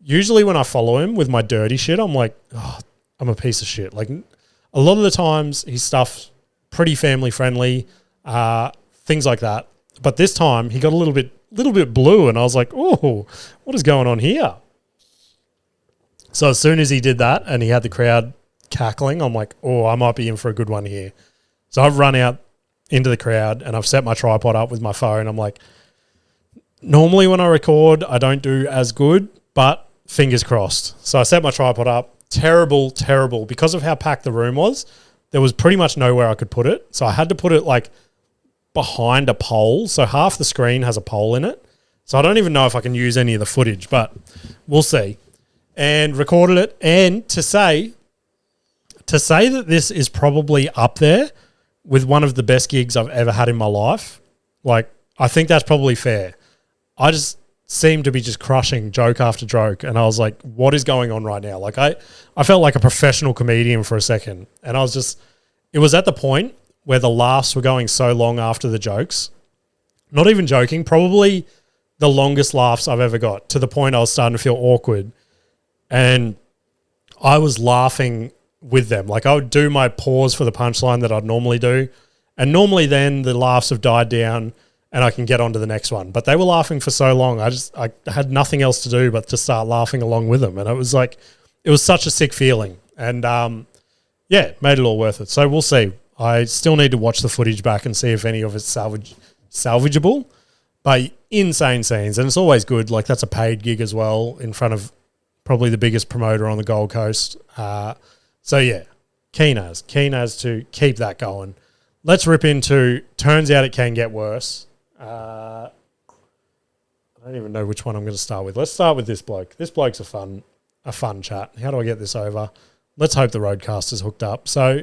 usually when I follow him with my dirty shit, I'm like, oh, I'm a piece of shit. Like, a lot of the times his stuff's pretty family friendly, things like that. But this time he got a little bit blue, and I was like, oh, what is going on here? So as soon as he did that and he had the crowd cackling, I'm like, oh, I might be in for a good one here. So I've run out into the crowd and I've set my tripod up with my phone. I'm like, normally when I record, I don't do as good, but fingers crossed. So I set my tripod up. Terrible. Because of how packed the room was, there was pretty much nowhere I could put it. So I had to put it like behind a pole. So half the screen has a pole in it. So I don't even know if I can use any of the footage, but we'll see. And recorded it. And to say that this is probably up there with one of the best gigs I've ever had in my life, like, I think that's probably fair. I just seemed to be just crushing joke after joke, and I was like, what is going on right now? Like, I felt like a professional comedian for a second, and I was just, it was at the point where the laughs were going so long after the jokes. Not even joking, probably the longest laughs I've ever got, to the point I was starting to feel awkward. And I was laughing with them. Like, I would do my pause for the punchline that I'd normally do. And normally then the laughs have died down and I can get on to the next one. But they were laughing for so long. I had nothing else to do but to start laughing along with them. And it was like, it was such a sick feeling. And yeah, made it all worth it. So we'll see. I still need to watch the footage back and see if any of it's salvageable. But insane scenes. And it's always good. Like, that's a paid gig as well, in front of probably the biggest promoter on the Gold Coast. So yeah, keen as to keep that going. Let's rip into Turns Out It Can Get Worse. I don't even know which one I'm going to start with. Let's start with this bloke. This bloke's a fun chat. How do I get this over? Let's hope the roadcaster's hooked up. So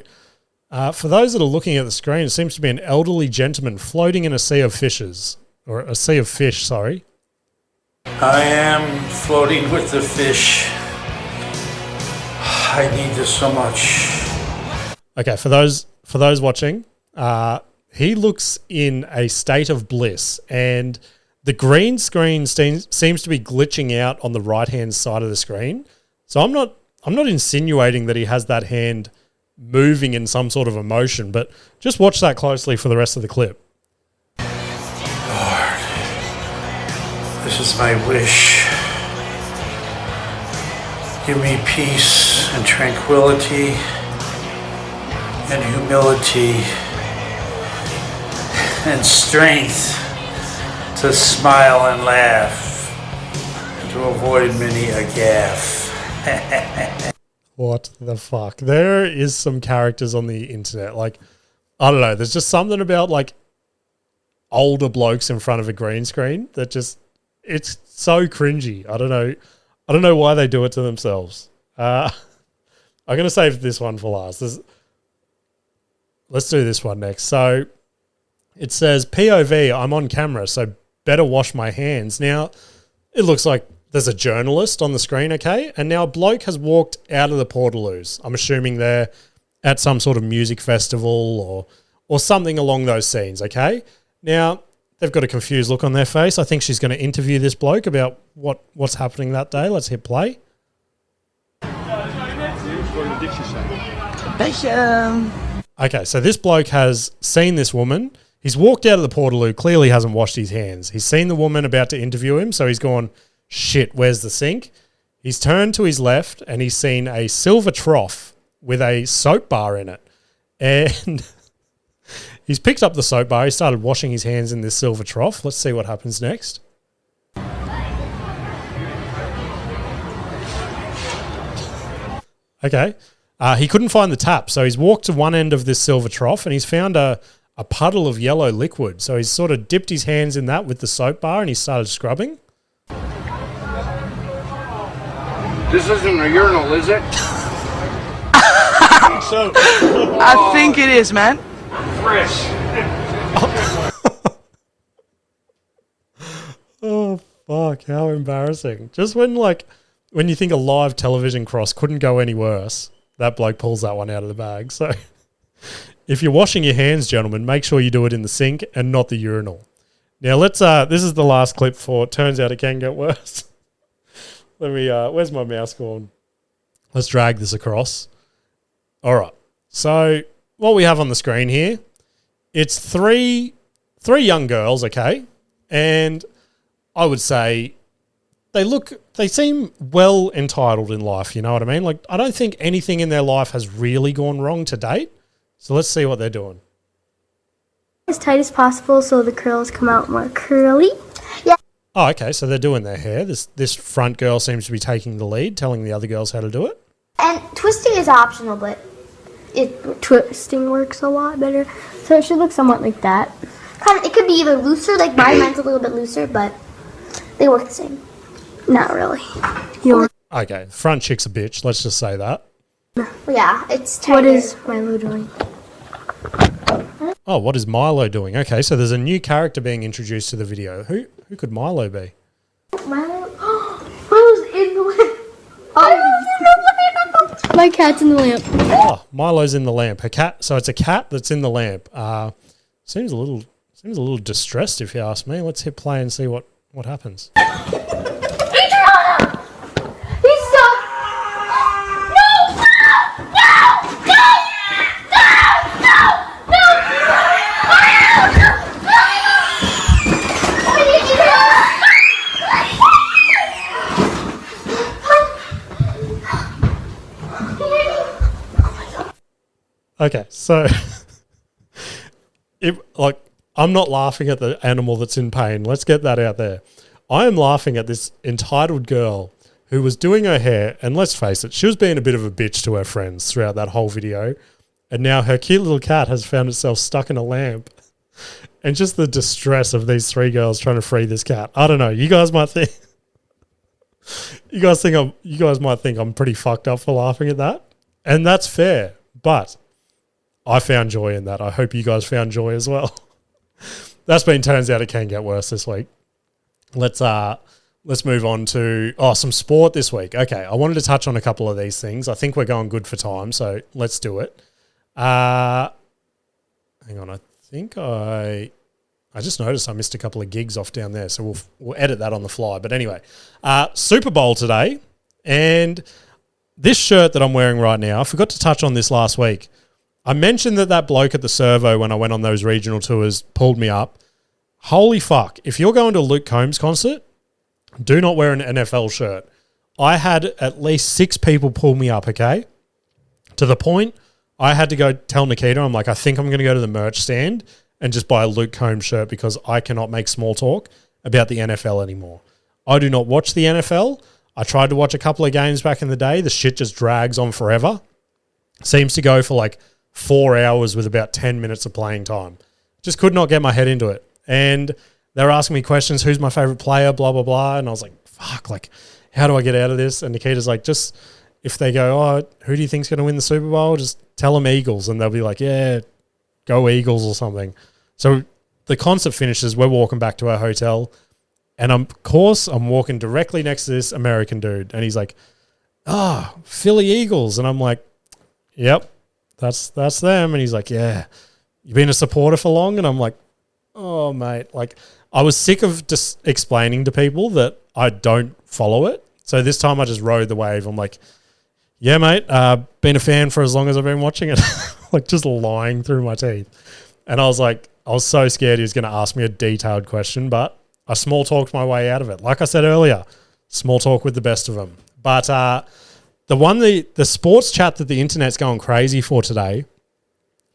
for those that are looking at the screen, it seems to be an elderly gentleman floating in a sea of fishes, or a sea of fish, sorry. I am floating with the fish. I need this so much. Okay, for those watching, he looks in a state of bliss, and the green screen seems to be glitching out on the right-hand side of the screen. So I'm not insinuating that he has that hand moving in some sort of emotion, but just watch that closely for the rest of the clip. Lord, this is my wish. Give me peace and tranquility and humility and strength to smile and laugh and to avoid many a gaffe. What the fuck? There is some characters on the internet. Like, I don't know. There's just something about, like, older blokes in front of a green screen that just, it's so cringy. I don't know why they do it to themselves. I'm going to save this one for last. Let's do this one next. So it says, POV, I'm on camera, so better wash my hands. Now, it looks like there's a journalist on the screen, okay? And now a bloke has walked out of the Portaloos. I'm assuming they're at some sort of music festival or something along those scenes, okay? Now, they've got a confused look on their face. I think she's going to interview this bloke about what's happening that day. Let's hit play. Okay, so this bloke has seen this woman. He's walked out of the Portaloo, clearly hasn't washed his hands. He's seen the woman about to interview him, so he's gone, shit, where's the sink? He's turned to his left and he's seen a silver trough with a soap bar in it. And he's picked up the soap bar. He started washing his hands in this silver trough. Let's see what happens next. Okay. He couldn't find the tap, so he's walked to one end of this silver trough and he's found a puddle of yellow liquid. So he's sort of dipped his hands in that with the soap bar and he started scrubbing. This isn't a urinal, is it? So, I think it is, man. Fresh. Oh, Fuck, how embarrassing. Just when you think a live television cross couldn't go any worse, that bloke pulls that one out of the bag. So if you're washing your hands, gentlemen, make sure you do it in the sink and not the urinal. Now let's this is the last clip for Turns Out It Can Get Worse. Let me where's my mouse gone? Let's drag this across. All right. So what we have on the screen here, it's three young girls, okay? And I would say they seem well entitled in life, you know what I mean? Like, I don't think anything in their life has really gone wrong to date. So let's see what they're doing. As tight as possible so the curls come out more curly. Yeah. Oh, okay. So they're doing their hair. This front girl seems to be taking the lead, telling the other girls how to do it. And twisting is optional, but twisting works a lot better. So it should look somewhat like that. It could be either looser, like mine's a little bit looser, but they work the same. Not really. Okay, front chick's a bitch. Let's just say that. Yeah, it's tighter. What is Milo doing? Oh, what is Milo doing? Okay, so there's a new character being introduced to the video. Who could Milo be? Milo? Milo's in the lamp. Oh, my cat's in the lamp. Oh, Milo's in the lamp. A cat. So it's a cat that's in the lamp. Seems a little distressed, if you ask me. Let's hit play and see what happens. Adriana! He's stuck! No! Okay, so I'm not laughing at the animal that's in pain. Let's get that out there. I am laughing at this entitled girl who was doing her hair, and let's face it, she was being a bit of a bitch to her friends throughout that whole video. And now her cute little cat has found itself stuck in a lamp. And just the distress of these three girls trying to free this cat. I don't know. You guys might think might think I'm pretty fucked up for laughing at that. And that's fair. But I found joy in that. I hope you guys found joy as well. That's been Turns Out It Can Get Worse this week. Let's move on to some sport this week. Okay, I wanted to touch on a couple of these things. I think we're going good for time, so let's do it. Hang on, I think I just noticed I missed a couple of gigs off down there, so we'll edit that on the fly. But anyway, Super Bowl today, and this shirt that I'm wearing right now, I forgot to touch on this last week. I mentioned that bloke at the servo when I went on those regional tours pulled me up. Holy fuck. If you're going to a Luke Combs concert, do not wear an NFL shirt. I had at least 6 people pull me up, okay? To the point I had to go tell Nikita, I'm like, I think I'm going to go to the merch stand and just buy a Luke Combs shirt because I cannot make small talk about the NFL anymore. I do not watch the NFL. I tried to watch a couple of games back in the day. The shit just drags on forever. Seems to go for like 4 hours with about 10 minutes of playing time. Just could not get my head into it. And they were asking me questions, who's my favorite player, blah, blah, blah. And I was like, fuck, like, how do I get out of this? And Nikita's like, just, if they go, oh, who do you think's going to win the Super Bowl? Just tell them Eagles. And they'll be like, yeah, go Eagles or something. So the concert finishes, we're walking back to our hotel. And I'm walking directly next to this American dude. And he's like, Philly Eagles. And I'm like, yep, that's them. And he's like, yeah, you been a supporter for long? And I'm like, oh, mate, like I was sick of just explaining to people that I don't follow it. So this time I just rode the wave. I'm like, yeah, mate, been a fan for as long as I've been watching it. Like just lying through my teeth. And I was so scared he was going to ask me a detailed question, but I small talked my way out of it. Like I said earlier, small talk with the best of them. But the sports chat that the internet's going crazy for today,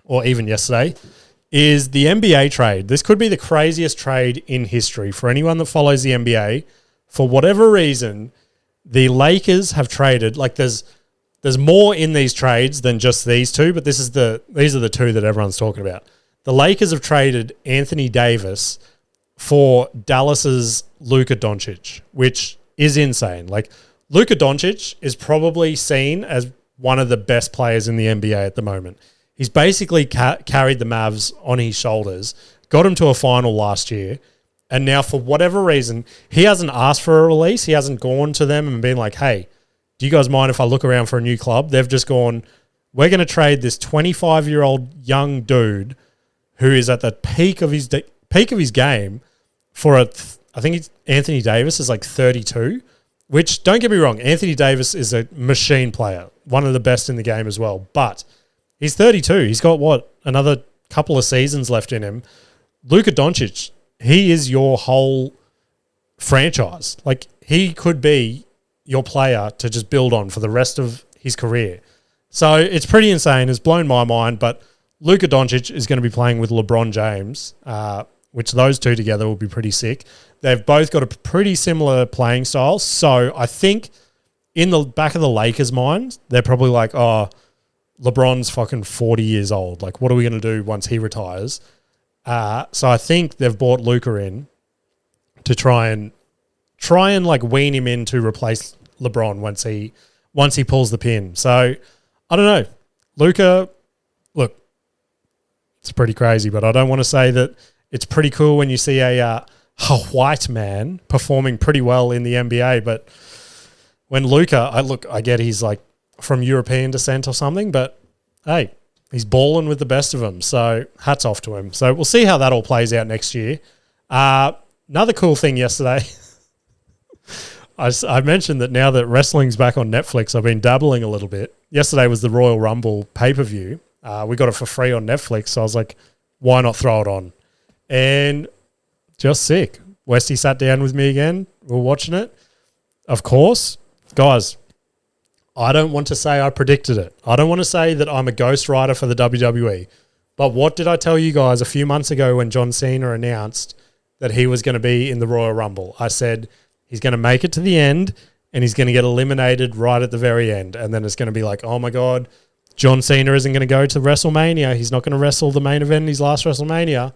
or even yesterday, is the NBA trade. This could be the craziest trade in history for anyone that follows the NBA. For whatever reason, the Lakers have traded. Like there's more in these trades than just these two, but these are the two that everyone's talking about. The Lakers have traded Anthony Davis for Dallas's Luka Doncic, which is insane. Like Luka Doncic is probably seen as one of the best players in the NBA at the moment. He's basically carried the Mavs on his shoulders, got him to a final last year, And now, for whatever reason, he hasn't asked for a release. He hasn't gone to them and been like, hey, do you guys mind if I look around for a new club? They've just gone, we're going to trade this 25-year-old young dude who is at the peak of his game for I think it's Anthony Davis is like 32, which, don't get me wrong, Anthony Davis is a machine player, one of the best in the game as well. But he's 32. He's got, another couple of seasons left in him. Luka Doncic, he is your whole franchise. Like, he could be your player to just build on for the rest of his career. So it's pretty insane. It's blown my mind. But Luka Doncic is going to be playing with LeBron James, which those two together will be pretty sick. They've both got a pretty similar playing style. So I think in the back of the Lakers' mind, they're probably like, oh, LeBron's fucking 40 years old. Like, what are we going to do once he retires? So I think they've brought Luka in to try and like wean him in to replace LeBron once he pulls the pin. So I don't know. Luka, look, it's pretty crazy, but I don't want to say that it's pretty cool when you see a white man performing pretty well in the NBA. But when Luka, I get he's like from European descent or something, but hey, he's balling with the best of them. So hats off to him. So we'll see how that all plays out next year. Another cool thing yesterday, I mentioned that now that wrestling's back on Netflix, I've been dabbling a little bit. Yesterday was the Royal Rumble pay-per-view. We got it for free on Netflix, so I was like, why not throw it on? And just sick. Westy sat down with me again. We were watching it. Of course, guys, I don't want to say I predicted it. I don't want to say that I'm a ghostwriter for the WWE. But what did I tell you guys a few months ago when John Cena announced that he was going to be in the Royal Rumble? I said he's going to make it to the end and he's going to get eliminated right at the very end. And then it's going to be like, oh my God, John Cena isn't going to go to WrestleMania. He's not going to wrestle the main event in his last WrestleMania.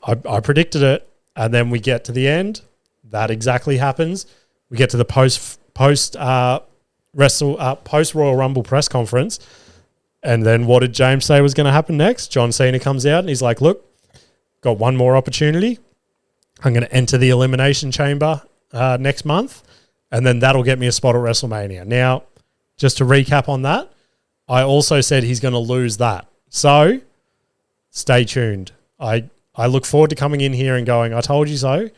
I predicted it. And then we get to the end. That exactly happens. We get to the post Royal Rumble press conference. And then what did James say was going to happen next? John Cena comes out and he's like, look, got one more opportunity. I'm going to enter the Elimination Chamber next month. And then that'll get me a spot at WrestleMania. Now, just to recap on that, I also said he's going to lose that. So stay tuned. I look forward to coming in here and going, I told you so.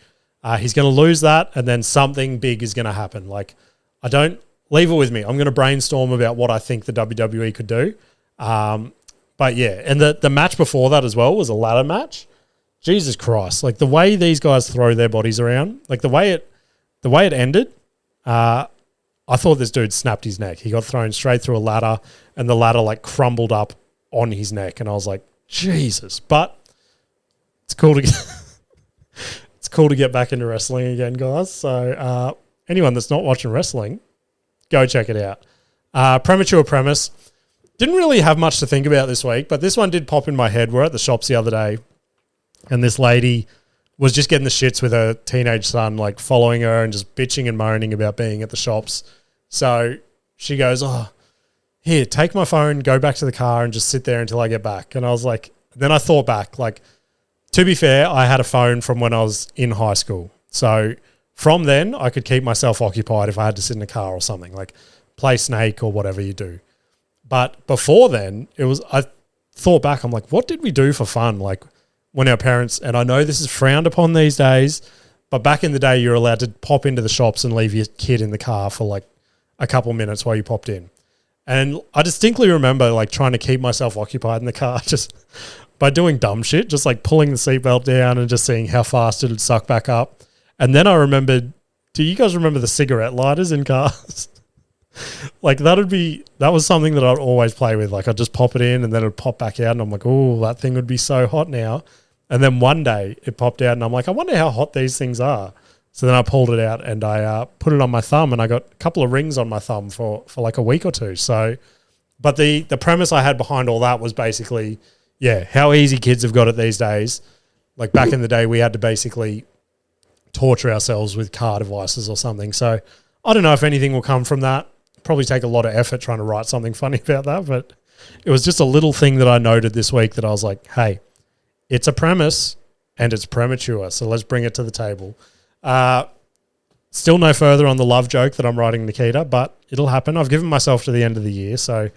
He's going to lose that, and then something big is going to happen. Like, leave it with me. I'm going to brainstorm about what I think the WWE could do. But yeah, and the match before that as well was a ladder match. Jesus Christ. Like, the way these guys throw their bodies around, like the way it ended, I thought this dude snapped his neck. He got thrown straight through a ladder, and the ladder like crumbled up on his neck. And I was like, Jesus. But it's cool to get back into wrestling again, guys. So anyone that's not watching wrestling, go check it out. Premature premise. Didn't really have much to think about this week, but this one did pop in my head. We're at the shops the other day, and this lady was just getting the shits with her teenage son, like following her and just bitching and moaning about being at the shops. So she goes, oh, here, take my phone, go back to the car and just sit there until I get back. And I was like, then I thought back, like, to be fair, I had a phone from when I was in high school. So from then, I could keep myself occupied if I had to sit in a car or something, like play Snake or whatever you do. But before then, I thought back, I'm like, what did we do for fun? Like, when our parents, and I know this is frowned upon these days, but back in the day, you're allowed to pop into the shops and leave your kid in the car for like a couple minutes while you popped in. And I distinctly remember like trying to keep myself occupied in the car just by doing dumb shit, just like pulling the seatbelt down and just seeing how fast it would suck back up. And then I remembered, do you guys remember the cigarette lighters in cars? Like that was something that I'd always play with. Like I'd just pop it in and then it'd pop back out and I'm like, oh, that thing would be so hot now. And then one day it popped out and I'm like, I wonder how hot these things are. So then I pulled it out and I put it on my thumb and I got a couple of rings on my thumb for like a week or two. So, but the premise I had behind all that was basically, yeah, how easy kids have got it these days. Like back in the day, we had to basically torture ourselves with car devices or something. So I don't know if anything will come from that. Probably take a lot of effort trying to write something funny about that, but it was just a little thing that I noted this week that I was like, hey, it's a premise. and it's Premature. So let's bring it to the table. Still no further on the love joke that I'm writing Nikita, but it'll happen. I've given myself to the end of the year, so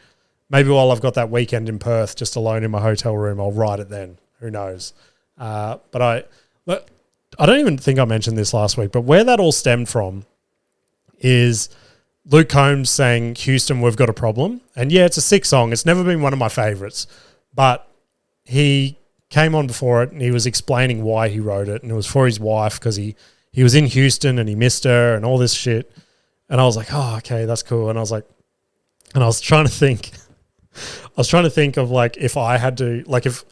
maybe while I've got that weekend in Perth just alone in my hotel room, I'll write it then. Who knows? But I don't even think I mentioned this last week, but where that all stemmed from is Luke Combs saying, Houston, we've got a problem. And yeah, it's a sick song. It's never been one of my favorites, but he came on before it and he was explaining why he wrote it, and it was for his wife because he was in Houston and he missed her and all this shit. And I was like, oh, okay, that's cool. And I was trying to think of like if I had to, like if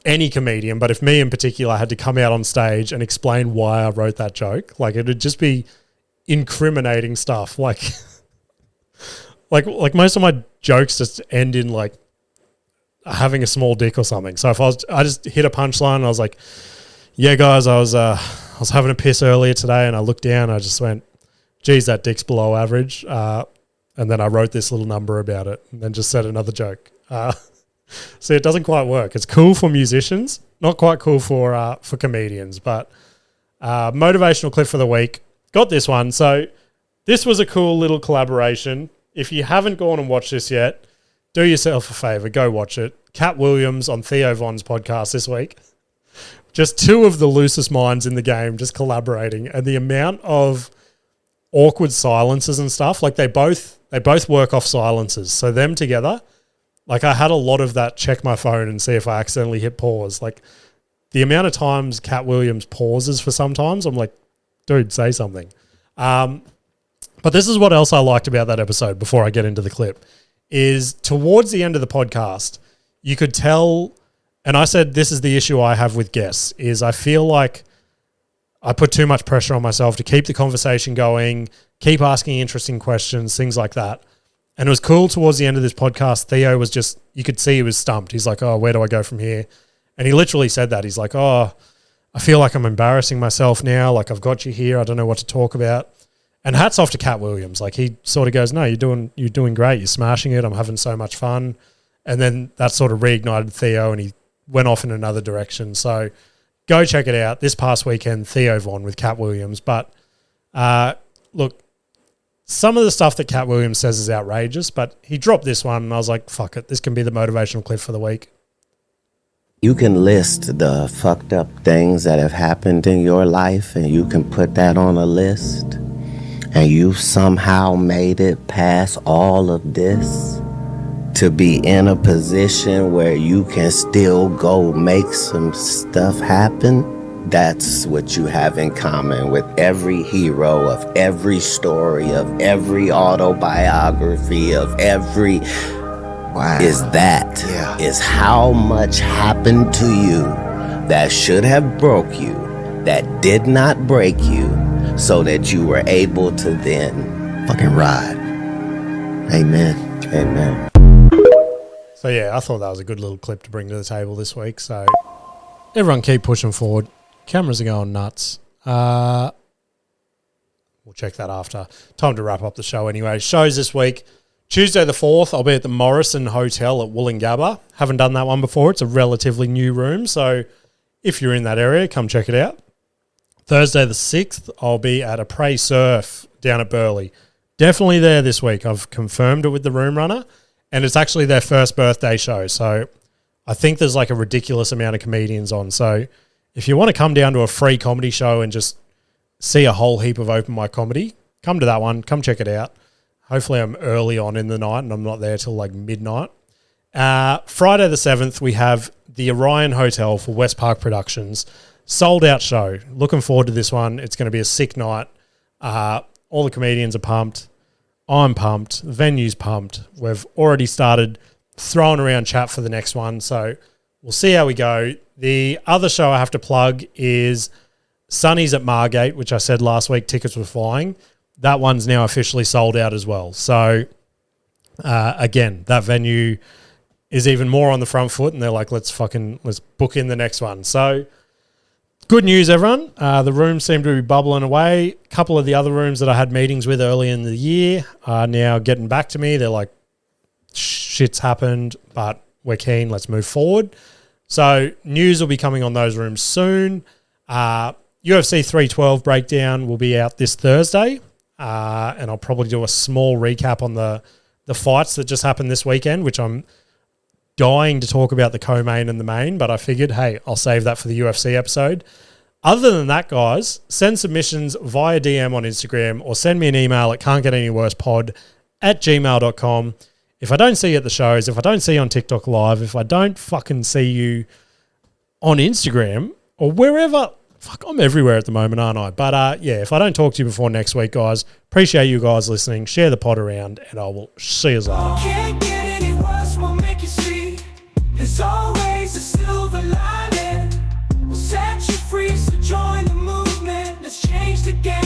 any comedian, but if me in particular had to come out on stage and explain why I wrote that joke, like it would just be incriminating stuff. Like most of my jokes just end in like having a small dick or something. So if I just hit a punchline and I was like, yeah, guys, I was having a piss earlier today and I looked down and I just went, geez, that dick's below average. And then I wrote this little number about it and then just said another joke. So it doesn't quite work. It's cool for musicians, not quite cool for comedians, but motivational clip for the week. Got this one. So this was a cool little collaboration. If you haven't gone and watched this yet, do yourself a favor, go watch it. Cat Williams on Theo Von's podcast this week. Just two of the loosest minds in the game just collaborating, and the amount of awkward silences and stuff, like they both work off silences. So them together, like I had a lot of that check my phone and see if I accidentally hit pause. Like the amount of times Cat Williams pauses for sometimes, I'm like, dude, say something. But this is what else I liked about that episode before I get into the clip, is towards the end of the podcast, you could tell, and I said this is the issue I have with guests, is I feel like I put too much pressure on myself to keep the conversation going, keep asking interesting questions, things like that. And it was cool towards the end of this podcast, Theo was just, you could see he was stumped. He's like, oh, where do I go from here? And he literally said that. He's like, oh, I feel like I'm embarrassing myself now. Like I've got you here. I don't know what to talk about. And hats off to Cat Williams. Like he sort of goes, no, you're doing great. You're smashing it. I'm having so much fun. And then that sort of reignited Theo and he went off in another direction. So go check it out. This past weekend, Theo Von with Cat Williams. But look, some of the stuff that Cat Williams says is outrageous, but he dropped this one and I was like, fuck it. This can be the motivational clip for the week. You can list the fucked up things that have happened in your life and you can put that on a list, and you somehow made it past all of this to be in a position where you can still go make some stuff happen. That's what you have in common with every hero of every story, of every autobiography, of every... Wow. Is how much happened to you that should have broke you, that did not break you, so that you were able to then fucking ride. Amen. Amen. So yeah, I thought that was a good little clip to bring to the table this week. So everyone keep pushing forward. Cameras are going nuts. We'll check that after. Time to wrap up the show anyway. Shows this week. Tuesday the 4th, I'll be at the Morrison Hotel at Wollongabba. Haven't done that one before. It's a relatively new room, so if you're in that area, come check it out. Thursday the 6th, I'll be at a Prey Surf down at Burleigh. Definitely there this week. I've confirmed it with the room runner, and it's actually their first birthday show, so I think there's like a ridiculous amount of comedians on. So if you want to come down to a free comedy show and just see a whole heap of open mic comedy, come to that one. Come check it out. Hopefully I'm early on in the night and I'm not there till like midnight. Friday the 7th, we have the Orion Hotel for West Park Productions. Sold out show. Looking forward to this one. It's going to be a sick night. All the comedians are pumped. I'm pumped. The venue's pumped. We've already started throwing around chat for the next one. So we'll see how we go. The other show I have to plug is Sunny's at Margate, which I said last week tickets were flying. That one's now officially sold out as well. So, again, that venue is even more on the front foot, and they're like, let's book in the next one. So, good news, everyone. The rooms seem to be bubbling away. A couple of the other rooms that I had meetings with early in the year are now getting back to me. They're like, shit's happened, but we're keen. Let's move forward. So news will be coming on those rooms soon. UFC 312 breakdown will be out this Thursday, and I'll probably do a small recap on the fights that just happened this weekend, which I'm dying to talk about the co-main and the main, but I figured, hey, I'll save that for the UFC episode. Other than that, guys, send submissions via DM on Instagram or send me an email at cantgetanyworsepod@gmail.com. If I don't see you at the shows, if I don't see you on TikTok Live, if I don't fucking see you on Instagram or wherever, fuck, I'm everywhere at the moment, aren't I? But yeah, if I don't talk to you before next week, guys, appreciate you guys listening. Share the pod around, and I will see you later. Can't get any worse, we'll make you see. There's always a silver lining. We'll set you free, so join the movement. Let's change the game.